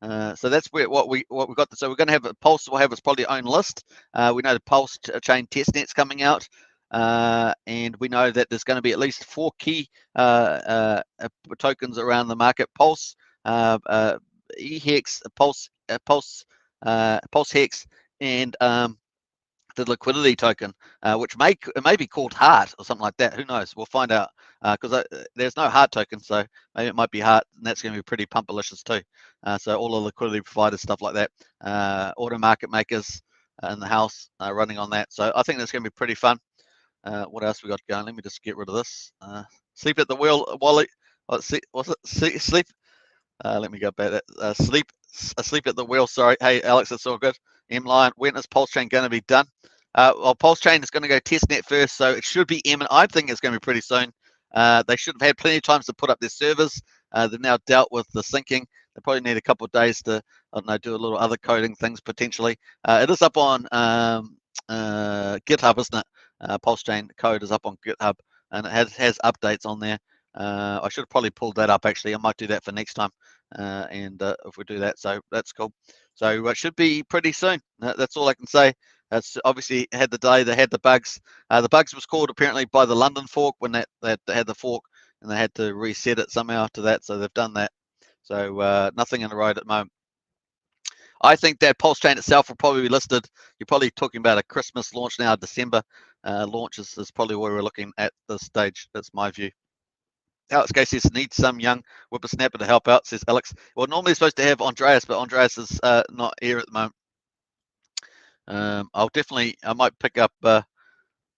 So that's what we got. So we're going to have a Pulse. Will have its probably own list. We know the Pulsechain Testnet's coming out, and we know that there's going to be at least 4 key tokens around the market: Pulse, Hex, Pulse Hex, and the liquidity token, which may be called Heart or something like that. Who knows? We'll find out, because there's no Heart token, so maybe it might be Heart, and that's going to be pretty pumpalicious too. So all the liquidity providers, stuff like that, auto market makers in the house running on that. So I think that's going to be pretty fun. What else we got going? Let me just get rid of this. Sleep at the wheel, Wally. Was it sleep? Let me go back. Asleep at the wheel. Sorry. Hey, Alex, that's all good. M Lion, when is Pulsechain going to be done? Well, Pulsechain is going to go testnet first, so it should be imminent. I think it's going to be pretty soon. They should have had plenty of time to put up their servers. They've now dealt with the syncing. They probably need a couple of days to, I don't know, do a little other coding things potentially. It is up on GitHub, isn't it? Pulsechain code is up on GitHub, and it has updates on there. I should have probably pulled that up actually. I might do that for next time, and if we do that, so that's cool. So it should be pretty soon. That's all I can say. It's obviously had the day, they had the bugs. The bugs was called apparently by the London fork when they had the fork, and they had to reset it somehow to that. So they've done that. So nothing in the road at the moment. I think that Pulsechain itself will probably be listed. You're probably talking about a Christmas launch now, December launch is probably where we're looking at this stage. That's my view. Alex K says, need some young whippersnapper to help out, says Alex. Well, normally supposed to have Andreas, but Andreas is not here at the moment. I might pick up, none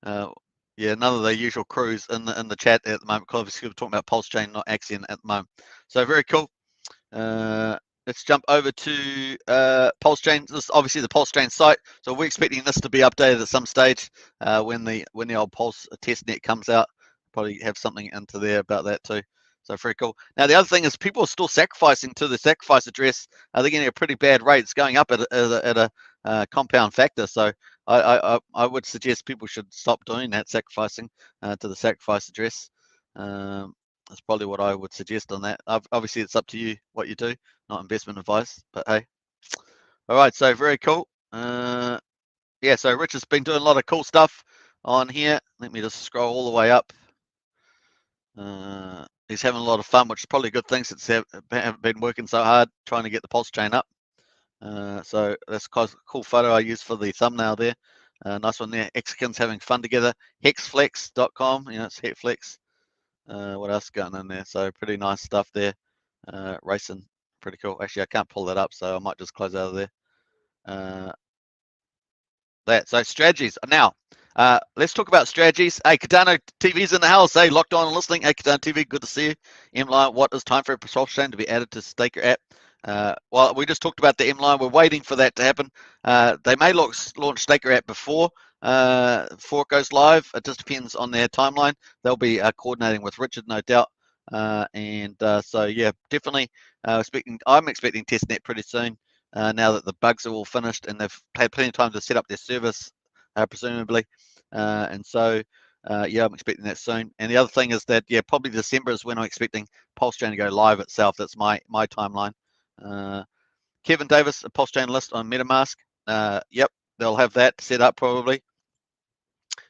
of the usual crews in the chat at the moment, because obviously we're talking about Pulsechain, not Axion at the moment. So very cool. Let's jump over to Pulsechain. This is obviously the Pulsechain site. So we're expecting this to be updated at some stage when the old Pulse testnet comes out. Probably have something into there about that too. So very cool. Now the other thing is people are still sacrificing to the sacrifice address. They're getting a pretty bad rate. It's going up at a compound factor. So I would suggest people should stop doing that, sacrificing to the sacrifice address. That's probably what I would suggest on that. Obviously, it's up to you what you do, not investment advice. But hey, all right. So very cool. Yeah. So Rich has been doing a lot of cool stuff on here. Let me just scroll all the way up. He's having a lot of fun, which is probably a good thing since they haven't been working so hard trying to get the Pulsechain up. So that's a cool photo I used for the thumbnail there. Nice one there. Mexicans having fun together. Hexflex.com. It's Hexflex. What else going on there? So pretty nice stuff there. Racing, pretty cool. Actually, I can't pull that up, so I might just close out of there. So strategies. Now, let's talk about strategies. Hey, Cardano TV's in the house. Hey, locked on and listening. Hey, Cardano TV, good to see you. M-Line, what is time for a Pulsechain to be added to Staker app? Well, we just talked about the M-Line. We're waiting for that to happen. They may launch Staker app before it goes live. It just depends on their timeline. They'll be coordinating with Richard, no doubt. So yeah, definitely I'm expecting testnet pretty soon. Now that the bugs are all finished and they've had plenty of time to set up their service, presumably. Yeah, I'm expecting that soon. And the other thing is that, yeah, probably December is when I'm expecting Pulsechain to go live itself. That's my timeline. Kevin Davis, a Pulsechain list on MetaMask. Yep, they'll have that set up probably.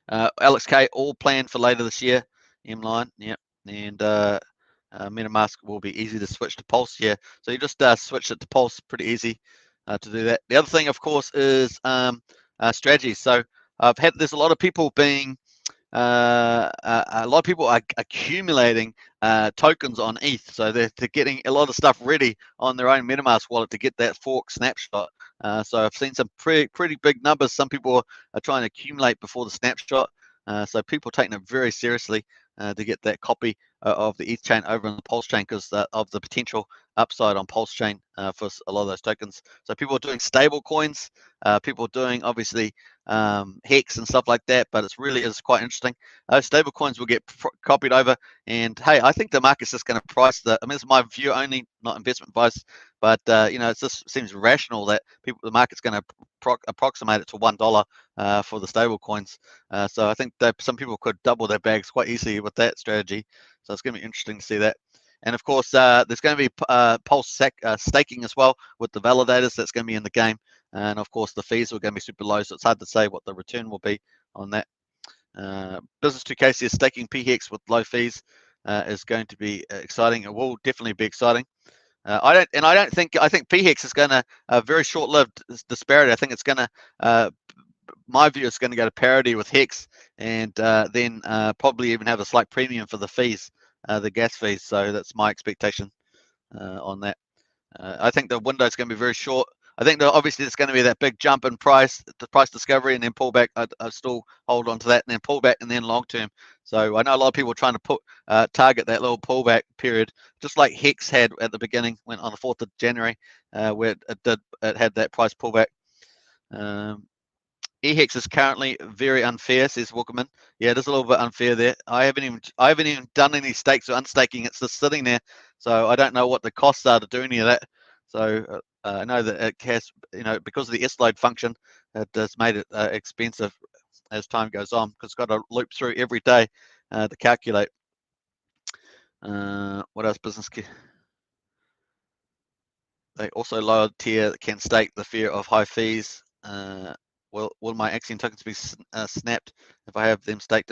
Alex K, all planned for later this year. M-Line, yep. And MetaMask will be easy to switch to Pulse. Yeah, so you just switch it to Pulse, pretty easy to do that. The other thing, of course, is strategies. So there's a lot of people being a lot of people are accumulating tokens on ETH, so they're getting a lot of stuff ready on their own MetaMask wallet to get that fork snapshot. So I've seen some pretty big numbers. Some people are trying to accumulate before the snapshot. So people are taking it very seriously to get that copy of the ETH chain over on the Pulse chain because of the potential upside on Pulse chain for a lot of those tokens. So people are doing stable coins. People are doing obviously Hex and stuff like that, but it's really is quite interesting. Those stable coins will get copied over, and hey, I think the market's just going to price the. I mean, it's my view only, not investment advice, but you know, it just seems rational that the market's going to approximate it to $1 for the stable coins. So I think that some people could double their bags quite easily with that strategy. So it's going to be interesting to see that. And of course, there's going to be Pulse staking as well with the validators. That's going to be in the game. And of course, the fees are going to be super low, so it's hard to say what the return will be on that. Business 2K says staking PHEX with low fees is going to be exciting. It will definitely be exciting. I think PHEX is going to very short-lived disparity. I think it's going to, my view, it's going to go to parity with Hex, and then probably even have a slight premium for the fees, the gas fees. So that's my expectation on that. I think the window is going to be very short. I think that obviously it's going to be that big jump in price, the price discovery, and then pull back. I still hold on to that, and then pull back, and then long term. So I know a lot of people are trying to target that little pullback period, just like Hex had at the beginning, went on the 4th of January, where it had that price pullback. EHEX is currently very unfair, says Walkerman. Yeah, it is a little bit unfair there. I haven't even done any stakes or unstaking. It's just sitting there, so I don't know what the costs are to do any of that. So I know that it has, you know, because of the S-load function, it has made it expensive as time goes on because it's got to loop through every day to calculate. What else? Business. They also lower tier can stake the fear of high fees. Will my Axiom tokens be snapped if I have them staked?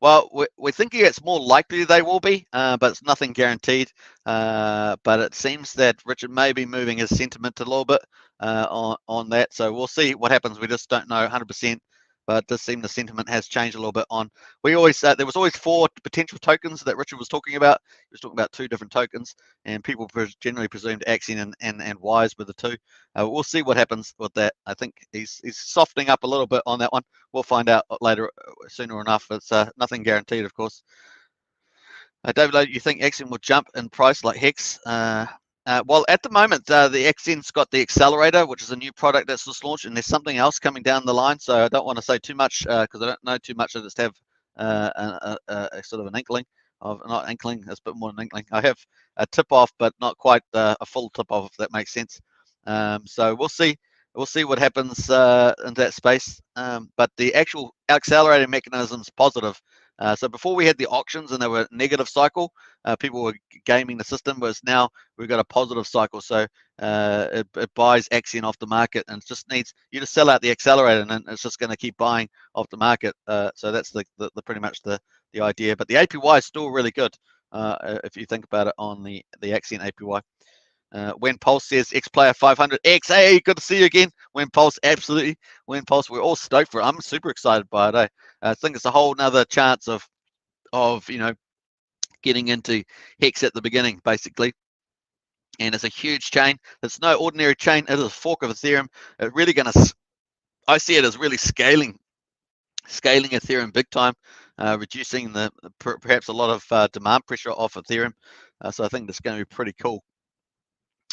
Well, we're thinking it's more likely they will be, but it's nothing guaranteed. But it seems that Richard may be moving his sentiment a little bit on that. So we'll see what happens. We just don't know 100%. But it does seem the sentiment has changed a little bit on. We always there was always 4 potential tokens that Richard was talking about. He was talking about 2 different tokens, and people generally presumed Axiom and Wise were the 2. We'll see what happens with that. I think he's softening up a little bit on that one. We'll find out later, sooner enough. It's nothing guaranteed, of course. David, you think Axiom will jump in price like Hex? Well, at the moment, the Axiom's got the accelerator, which is a new product that's just launched, and there's something else coming down the line. So I don't want to say too much because I don't know too much. I just have a sort of an inkling of, not inkling, it's a bit more than inkling. I have a tip off, but not quite a full tip off, if that makes sense. So we'll see. We'll see what happens in that space. But the actual accelerator mechanism is positive. So before we had the auctions and they were negative cycle, people were gaming the system, whereas now we've got a positive cycle. So it buys Axiom off the market, and it just needs you to sell out the accelerator, and then it's just going to keep buying off the market. So that's the pretty much the idea. But the APY is still really good if you think about it on the Axiom APY. When Pulse says X Player 500 X, hey, good to see you again. When Pulse, absolutely. When Pulse, we're all stoked for it. I'm super excited by it. I think it's a whole nother chance of you know, getting into Hex at the beginning, basically. And it's a huge chain. It's no ordinary chain. It is a fork of Ethereum. It's really going to, I see it as really scaling Ethereum big time, reducing perhaps a lot of demand pressure off Ethereum. So I think that's going to be pretty cool.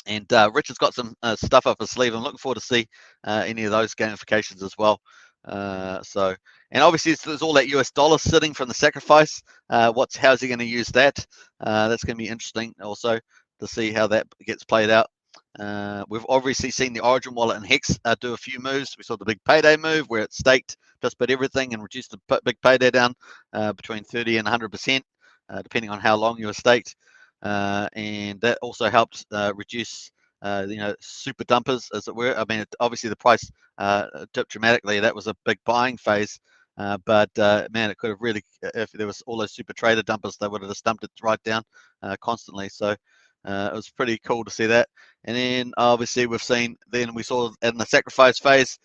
And Richard's got some stuff up his sleeve. I'm looking forward to see any of those gamifications as well. And obviously there's all that US dollar sitting from the sacrifice. How's he going to use that? That's going to be interesting also to see how that gets played out. We've obviously seen the Origin wallet and Hex do a few moves. We saw the big payday move where it staked just about everything and reduced the big payday down between 30 and 100%, depending on how long you were staked. And that also helped reduce, you know, super dumpers, as it were. I mean, obviously the price dipped dramatically. That was a big buying phase. But man, it could have really, if there was all those super trader dumpers, they would have just dumped it right down constantly. So it was pretty cool to see that. And then obviously we saw in the sacrifice phase,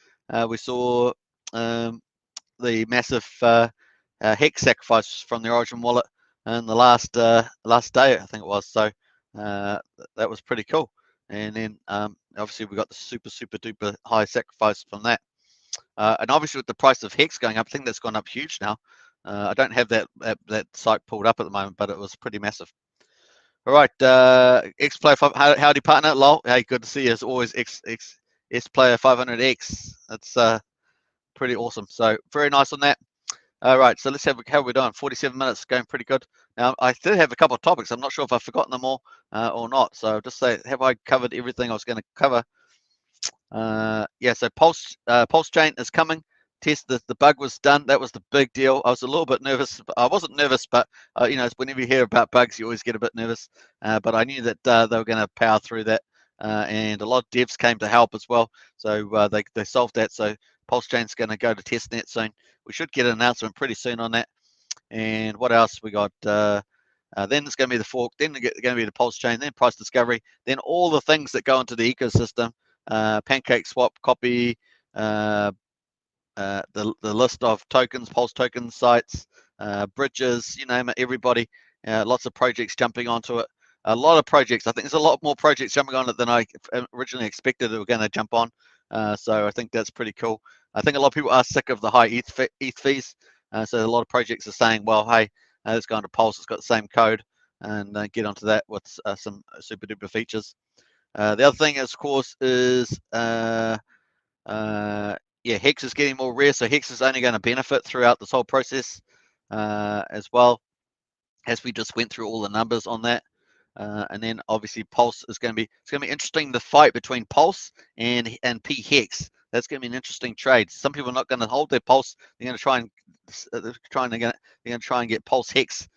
we saw the massive Hex Sacrifice from the Origin wallet in the last day, I think it was. So that was pretty cool. And then obviously we got the super duper high sacrifice from that. And obviously with the price of Hex going up, I think that's gone up huge now. I don't have that site pulled up at the moment, but it was pretty massive. All right, X-Player 5, howdy partner, lol. Hey, good to see you as always, X-Player 500X. That's pretty awesome. So very nice on that. All right, so let's have how we're doing. 47 minutes, going pretty good. Now, I did have a couple of topics. I'm not sure if I've forgotten them all or not. So just say, have I covered everything I was going to cover? Yeah, so Pulsechain is coming. Test the bug was done. That was the big deal. I was a little bit nervous. I wasn't nervous, but you know, whenever you hear about bugs, you always get a bit nervous. But I knew that they were going to power through that, and a lot of devs came to help as well. So they solved that. So Pulsechain's going to go to testnet soon. We should get an announcement pretty soon on that. And what else we got? Then it's going to be the fork. Then it's going to be the Pulsechain. Then price discovery. Then all the things that go into the ecosystem. Pancake swap, copy, the list of tokens, Pulse token sites, bridges, you name it, everybody. Lots of projects jumping onto it. A lot of projects. I think there's a lot more projects jumping on it than I originally expected they were going to jump on. So I think that's pretty cool. I think a lot of people are sick of the high ETH fees. So a lot of projects are saying, well, hey, let's go into Pulse. It's got the same code and get onto that with some super duper features. The other thing, of course, is yeah, Hex is getting more rare, so Hex is only going to benefit throughout this whole process as well, as we just went through all the numbers on that. And then obviously Pulse is going to be, it's going to be interesting, the fight between Pulse and P Hex. That's going to be an interesting trade. Some people are not going to hold their Pulse. They're going to try and get Pulse Hex.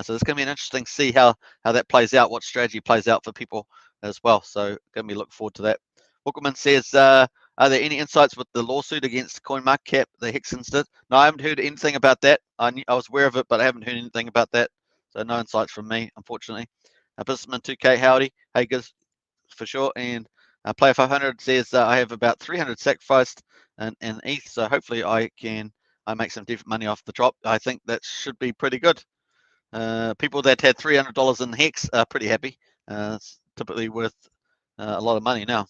So it's going to be an interesting to see how that plays out, what strategy plays out for people as well. So going to be looking forward to that. Bookerman says, are there any insights with the lawsuit against CoinMarketCap, the Hex incident? No, I haven't heard anything about that. I was aware of it, but I haven't heard anything about that. So no insights from me, unfortunately. Businessman 2K, howdy. Hey, good for sure. And Player 500 says I have about 300 sacrificed in ETH, so hopefully I make some different money off the drop. I think that should be pretty good. People that had $300 in Hex are pretty happy. It's typically worth a lot of money now.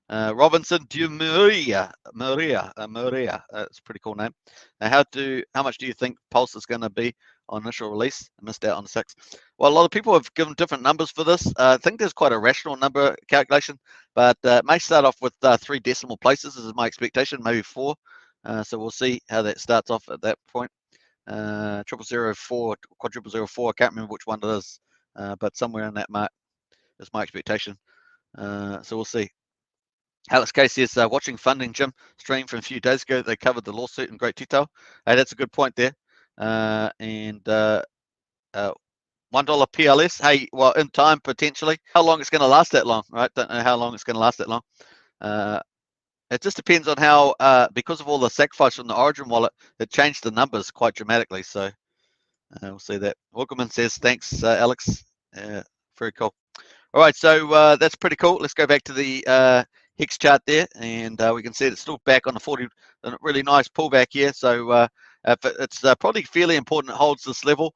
Robinson de Maria, it's a pretty cool name. How much do you think Pulse is going to be on initial release? I missed out on 6. Well, a lot of people have given different numbers for this. I think there's quite a rational number calculation, but it may start off with 3 decimal places. This is my expectation, maybe 4. So we'll see how that starts off at that point. 0004, quadruple 04. I can't remember which one it is, but somewhere in that mark is my expectation. So we'll see. Alex K says, watching Funding Jim stream from a few days ago, they covered the lawsuit in great detail. Hey, that's a good point there. And $1 PLS, hey, well, in time, potentially. How long it's going to last that long, right? Don't know how long it's going to last that long. It just depends on how, because of all the sacrifice from the Origin wallet, it changed the numbers quite dramatically. So we'll see that. Wilkerman says, thanks, Alex. Very cool. All right, so that's pretty cool. Let's go back to the Hex chart there, and we can see it's still back on the 40, a really nice pullback here. So it's probably fairly important it holds this level.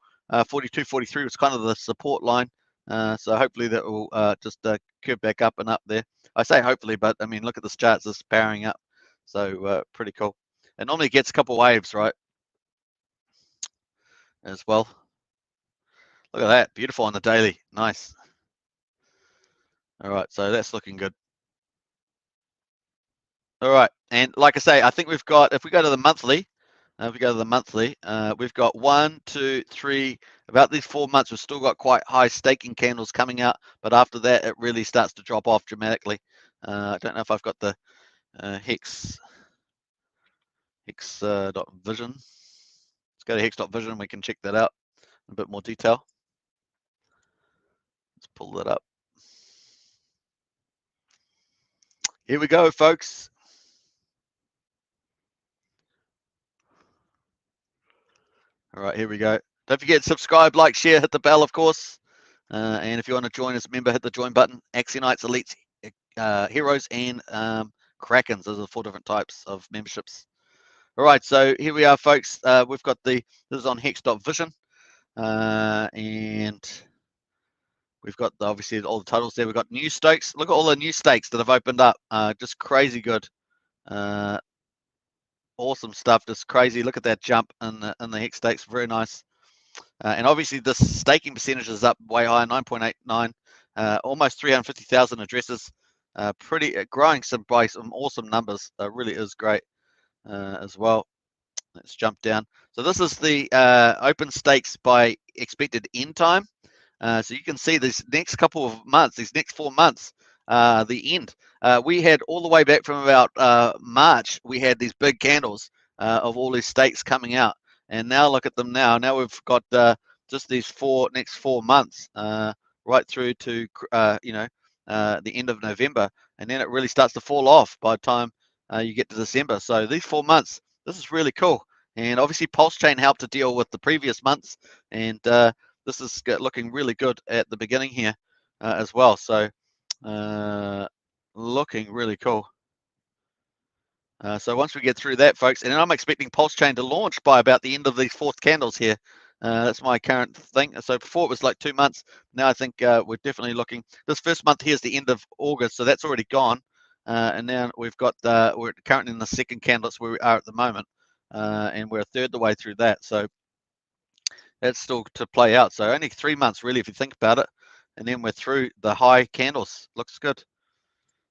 42, 43 was kind of the support line. So hopefully that will just curve back up and up there. I say hopefully, but I mean, look at this chart, it's just powering up. So pretty cool. It normally gets a couple waves, right? As well. Look at that, beautiful on the daily, nice. All right, so that's looking good. All right, and like I say, I think we've got, if we go to the monthly, we've got 1, 2, 3, about these 4 months, we've still got quite high staking candles coming out, but after that, it really starts to drop off dramatically. I don't know if I've got the Hex dot vision. Let's go to Hex dot vision, we can check that out in a bit more detail. Let's pull that up. Here we go, folks. All right, here we go. Don't forget, subscribe, like, share, hit the bell, of course. And if you want to join as a member, hit the join button. Axionites, Elites, Heroes, and Krakens. Those are the 4 different types of memberships. All right, so here we are, folks. We've got this is on Hex.vision, and we've got obviously all the totals there. We've got new stakes. Look at all the new stakes that have opened up. Just crazy good. Awesome stuff. Just crazy. Look at that jump in the Hex stakes. Very nice. And obviously the staking percentage is up way high, 9.89, almost 350,000 addresses. Pretty growing by some awesome numbers. Really is great as well. Let's jump down. So this is the open stakes by expected end time. So you can see this next couple of months, these next 4 months, the end. We had all the way back from about March, we had these big candles of all these stakes coming out. And now look at them now. Now we've got just these next 4 months, right through to the end of November, and then it really starts to fall off by the time you get to December. So these 4 months, this is really cool. And obviously Pulsechain helped to deal with the previous months, and this is looking really good at the beginning here as well. So looking really cool. So once we get through that, folks, and then I'm expecting Pulsechain to launch by about the end of these fourth candles here. That's my current thing. So before it was like 2 months. Now I think we're definitely looking. This first month here is the end of August, so that's already gone. And now we've got we're currently in the second candle. That's where we are at the moment, and we're a third the way through that. So that's still to play out. So only 3 months really, if you think about it, and then we're through the high candles. Looks good.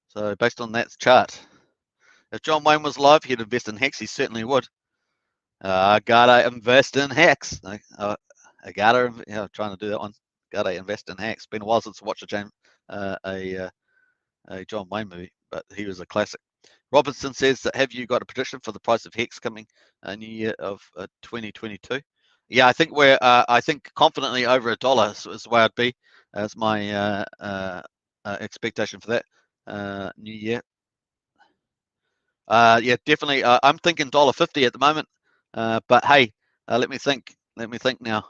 So based on that chart. If John Wayne was live, he'd invest in Hex. He certainly would. I gotta invest in Hex. I gotta, trying to do that one. Gotta invest in Hex. Been a while since I watched a John Wayne movie, but he was a classic. Robinson says, have you got a prediction for the price of Hex coming new year of 2022? Yeah, I think we're, I think confidently over $1 is the way I'd be. That's my expectation for that new year. Yeah, definitely. I'm thinking $1.50 at the moment. But hey, let me think. Let me think now.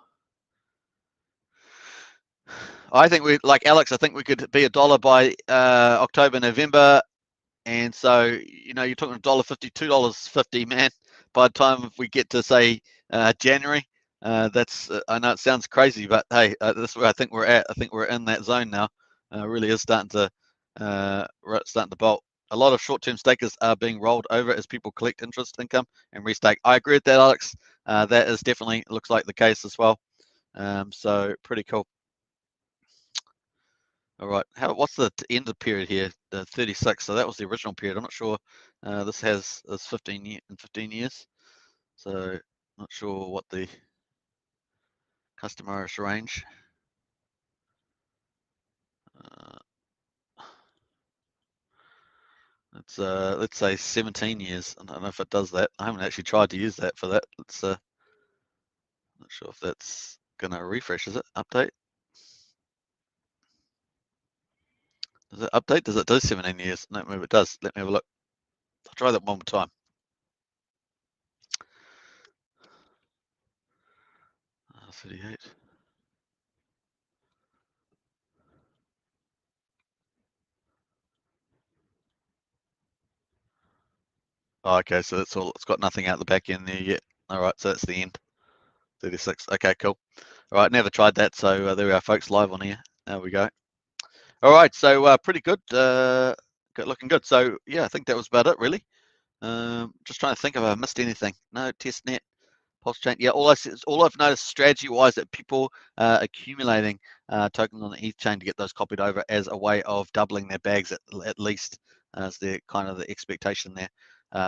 I think we, like Alex, I think we could be $1 by October, November. And so, you're talking $1.50, $2.50, man. By the time we get to say January, that's I know it sounds crazy, but hey, this is where I think we're at. I think we're in that zone now. Really is starting to bolt. A lot of short-term stakers are being rolled over as people collect interest income and restake. I agree with that, Alex. That is definitely looks like the case as well. So pretty cool. All right, what's the end of period here? The 36. So that was the original period. I'm not sure. This has 15 years. So not sure what the customary range. It's let's say 17 years. I don't know if it does that. I haven't actually tried to use that for that. Let's not sure if that's gonna refresh. Is it update? Does it update? Does it do 17 years? No, maybe it does. Let me have a look. I'll try that one more time. 38. Oh, okay, so that's all. It's got nothing out the back end there yet. All right, so that's the end. 36. Okay, cool. All right, never tried that. So there we are, folks, live on here. There we go. All right, so pretty good. Looking good. So yeah, I think that was about it, really. Just trying to think if I missed anything. No, Testnet, Pulsechain. Yeah, all I've noticed strategy-wise that people accumulating tokens on the ETH chain to get those copied over as a way of doubling their bags at least. Is their kind of the expectation there.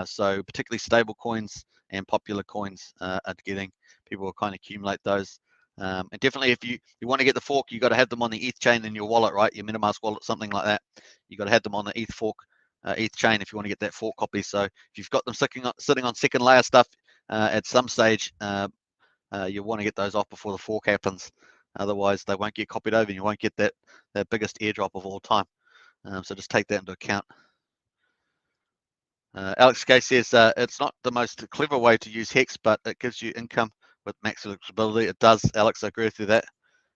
So particularly stable coins and popular coins are getting people will kind of accumulate those. And definitely, if you want to get the fork, you got to have them on the ETH chain in your wallet, right? Your MetaMask wallet, something like that. You got to have them on the ETH fork, ETH chain if you want to get that fork copy. So if you've got them sitting on second layer stuff at some stage, you want to get those off before the fork happens. Otherwise, they won't get copied over, and you won't get that biggest airdrop of all time. So just take that into account. Alex K says it's not the most clever way to use Hex, but it gives you income with max flexibility. It does, Alex. I agree with you that.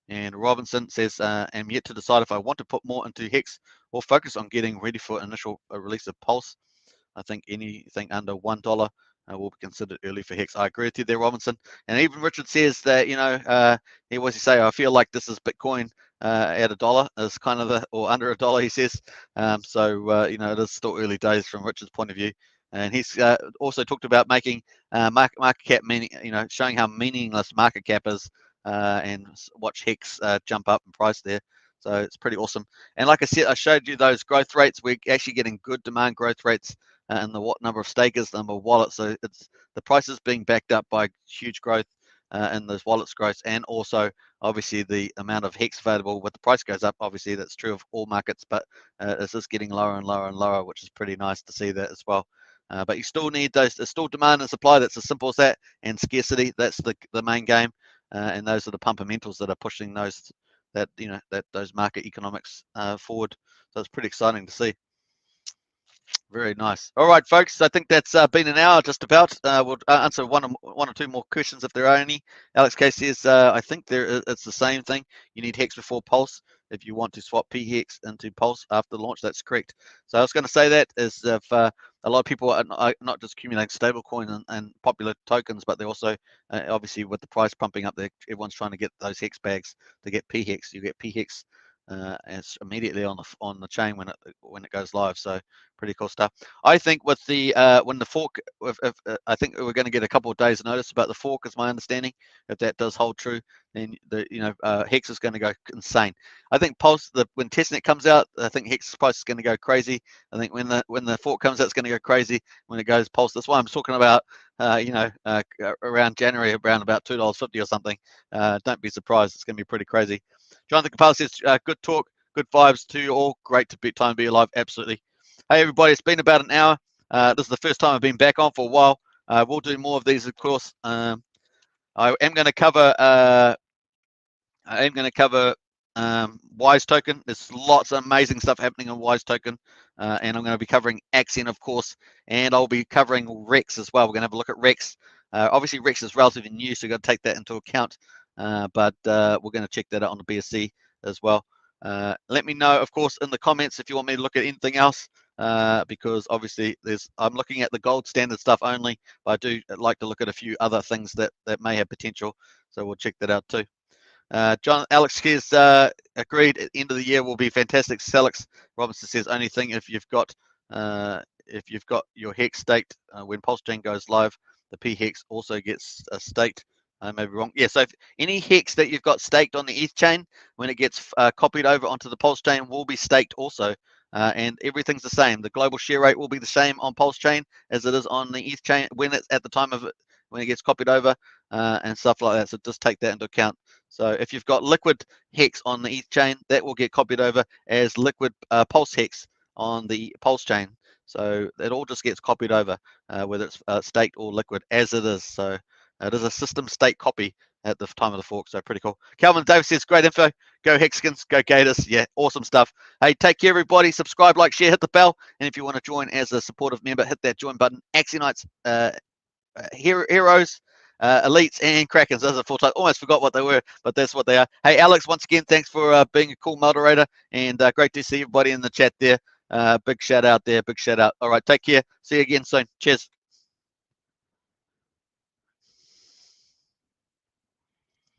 And Robinson says, I'm yet to decide if I want to put more into Hex or focus on getting ready for initial release of Pulse. I think anything under $1 will be considered early for Hex. I agree with you there, Robinson. And even Richard says that, he was say, I feel like this is Bitcoin at $1 is kind of or under $1, he says. It is still early days from Richard's point of view. And he's also talked about making market cap meaning, showing how meaningless market cap is, and watch Hex jump up in price there. So it's pretty awesome. And like I said, I showed you those growth rates. We're actually getting good demand growth rates in the number of stakers, the number of wallets. So it's the price is being backed up by huge growth in those wallets growth, and also obviously the amount of Hex available. With the price goes up, obviously that's true of all markets, but it's just getting lower and lower and lower, which is pretty nice to see that as well. But you still need those. There's still demand and supply. That's as simple as that, and scarcity. That's the main game, and those are the fundamentals that are pushing those those market economics forward. So it's pretty exciting to see. Very nice. All right, folks. I think that's been an hour just about. We'll answer one or two more questions if there are any. Alex K says, I think it's the same thing. You need Hex before Pulse if you want to swap PHEX into Pulse after launch. That's correct. So I was going to say that is if a lot of people are not just accumulating stablecoin and popular tokens, but they're also obviously with the price pumping up, everyone's trying to get those Hex bags to get PHEX. You get PHEX it's immediately on the chain when it goes live. So pretty cool stuff. I think with the when the fork, I think we're going to get a couple of days notice about the fork, is my understanding. If that does hold true, then Hex is going to go insane. I think Pulse, when Testnet comes out, I think Hex price is going to go crazy. I think when the fork comes out, it's going to go crazy. When it goes Pulse, that's why I'm talking about around January, around about $2.50 or something. Don't be surprised. It's going to be pretty crazy. Jonathan Capel says, good talk, good vibes to you all. Great time to be alive. Absolutely. Hey, everybody, it's been about an hour. This is the first time I've been back on for a while. We'll do more of these, of course. I am going to cover Wise Token. There's lots of amazing stuff happening on Wise Token, and I'm going to be covering Axion, of course, and I'll be covering Rex as well. We're going to have a look at Rex. Obviously, Rex is relatively new, so you've got to take that into account, but we're going to check that out on the BSC as well. Let me know, of course, in the comments if you want me to look at anything else, because obviously I'm looking at the gold standard stuff only, but I do like to look at a few other things that may have potential, so we'll check that out too. Alex says, agreed, at the end of the year will be fantastic. Alex Robinson says, only thing if you've got your Hex staked when Pulsechain goes live, the PHEX also gets staked. I may be wrong. Yeah, so if any Hex that you've got staked on the ETH chain, when it gets copied over onto the Pulsechain, will be staked also. And everything's the same. The global share rate will be the same on Pulsechain as it is on the ETH chain when it's at the time of it, when it gets copied over, and stuff like that. So just take that into account. So if you've got liquid Hex on the ETH chain, that will get copied over as liquid Pulse Hex on the Pulse chain. So it all just gets copied over, whether it's staked or liquid, as it is. So it is a system state copy at the time of the fork. So pretty cool. Calvin Davis says, great info. Go Hexkins, go Gators. Yeah, awesome stuff. Hey, take care, everybody. Subscribe, like, share, hit the bell. And if you want to join as a supportive member, hit that join button. Axionites, heroes, elites, and Krakens. Those are full time. Almost forgot what they were, but that's what they are. Hey, Alex, once again, thanks for being a cool moderator, and great to see everybody in the chat there. Big shout out there. Big shout out. All right, take care. See you again soon. Cheers.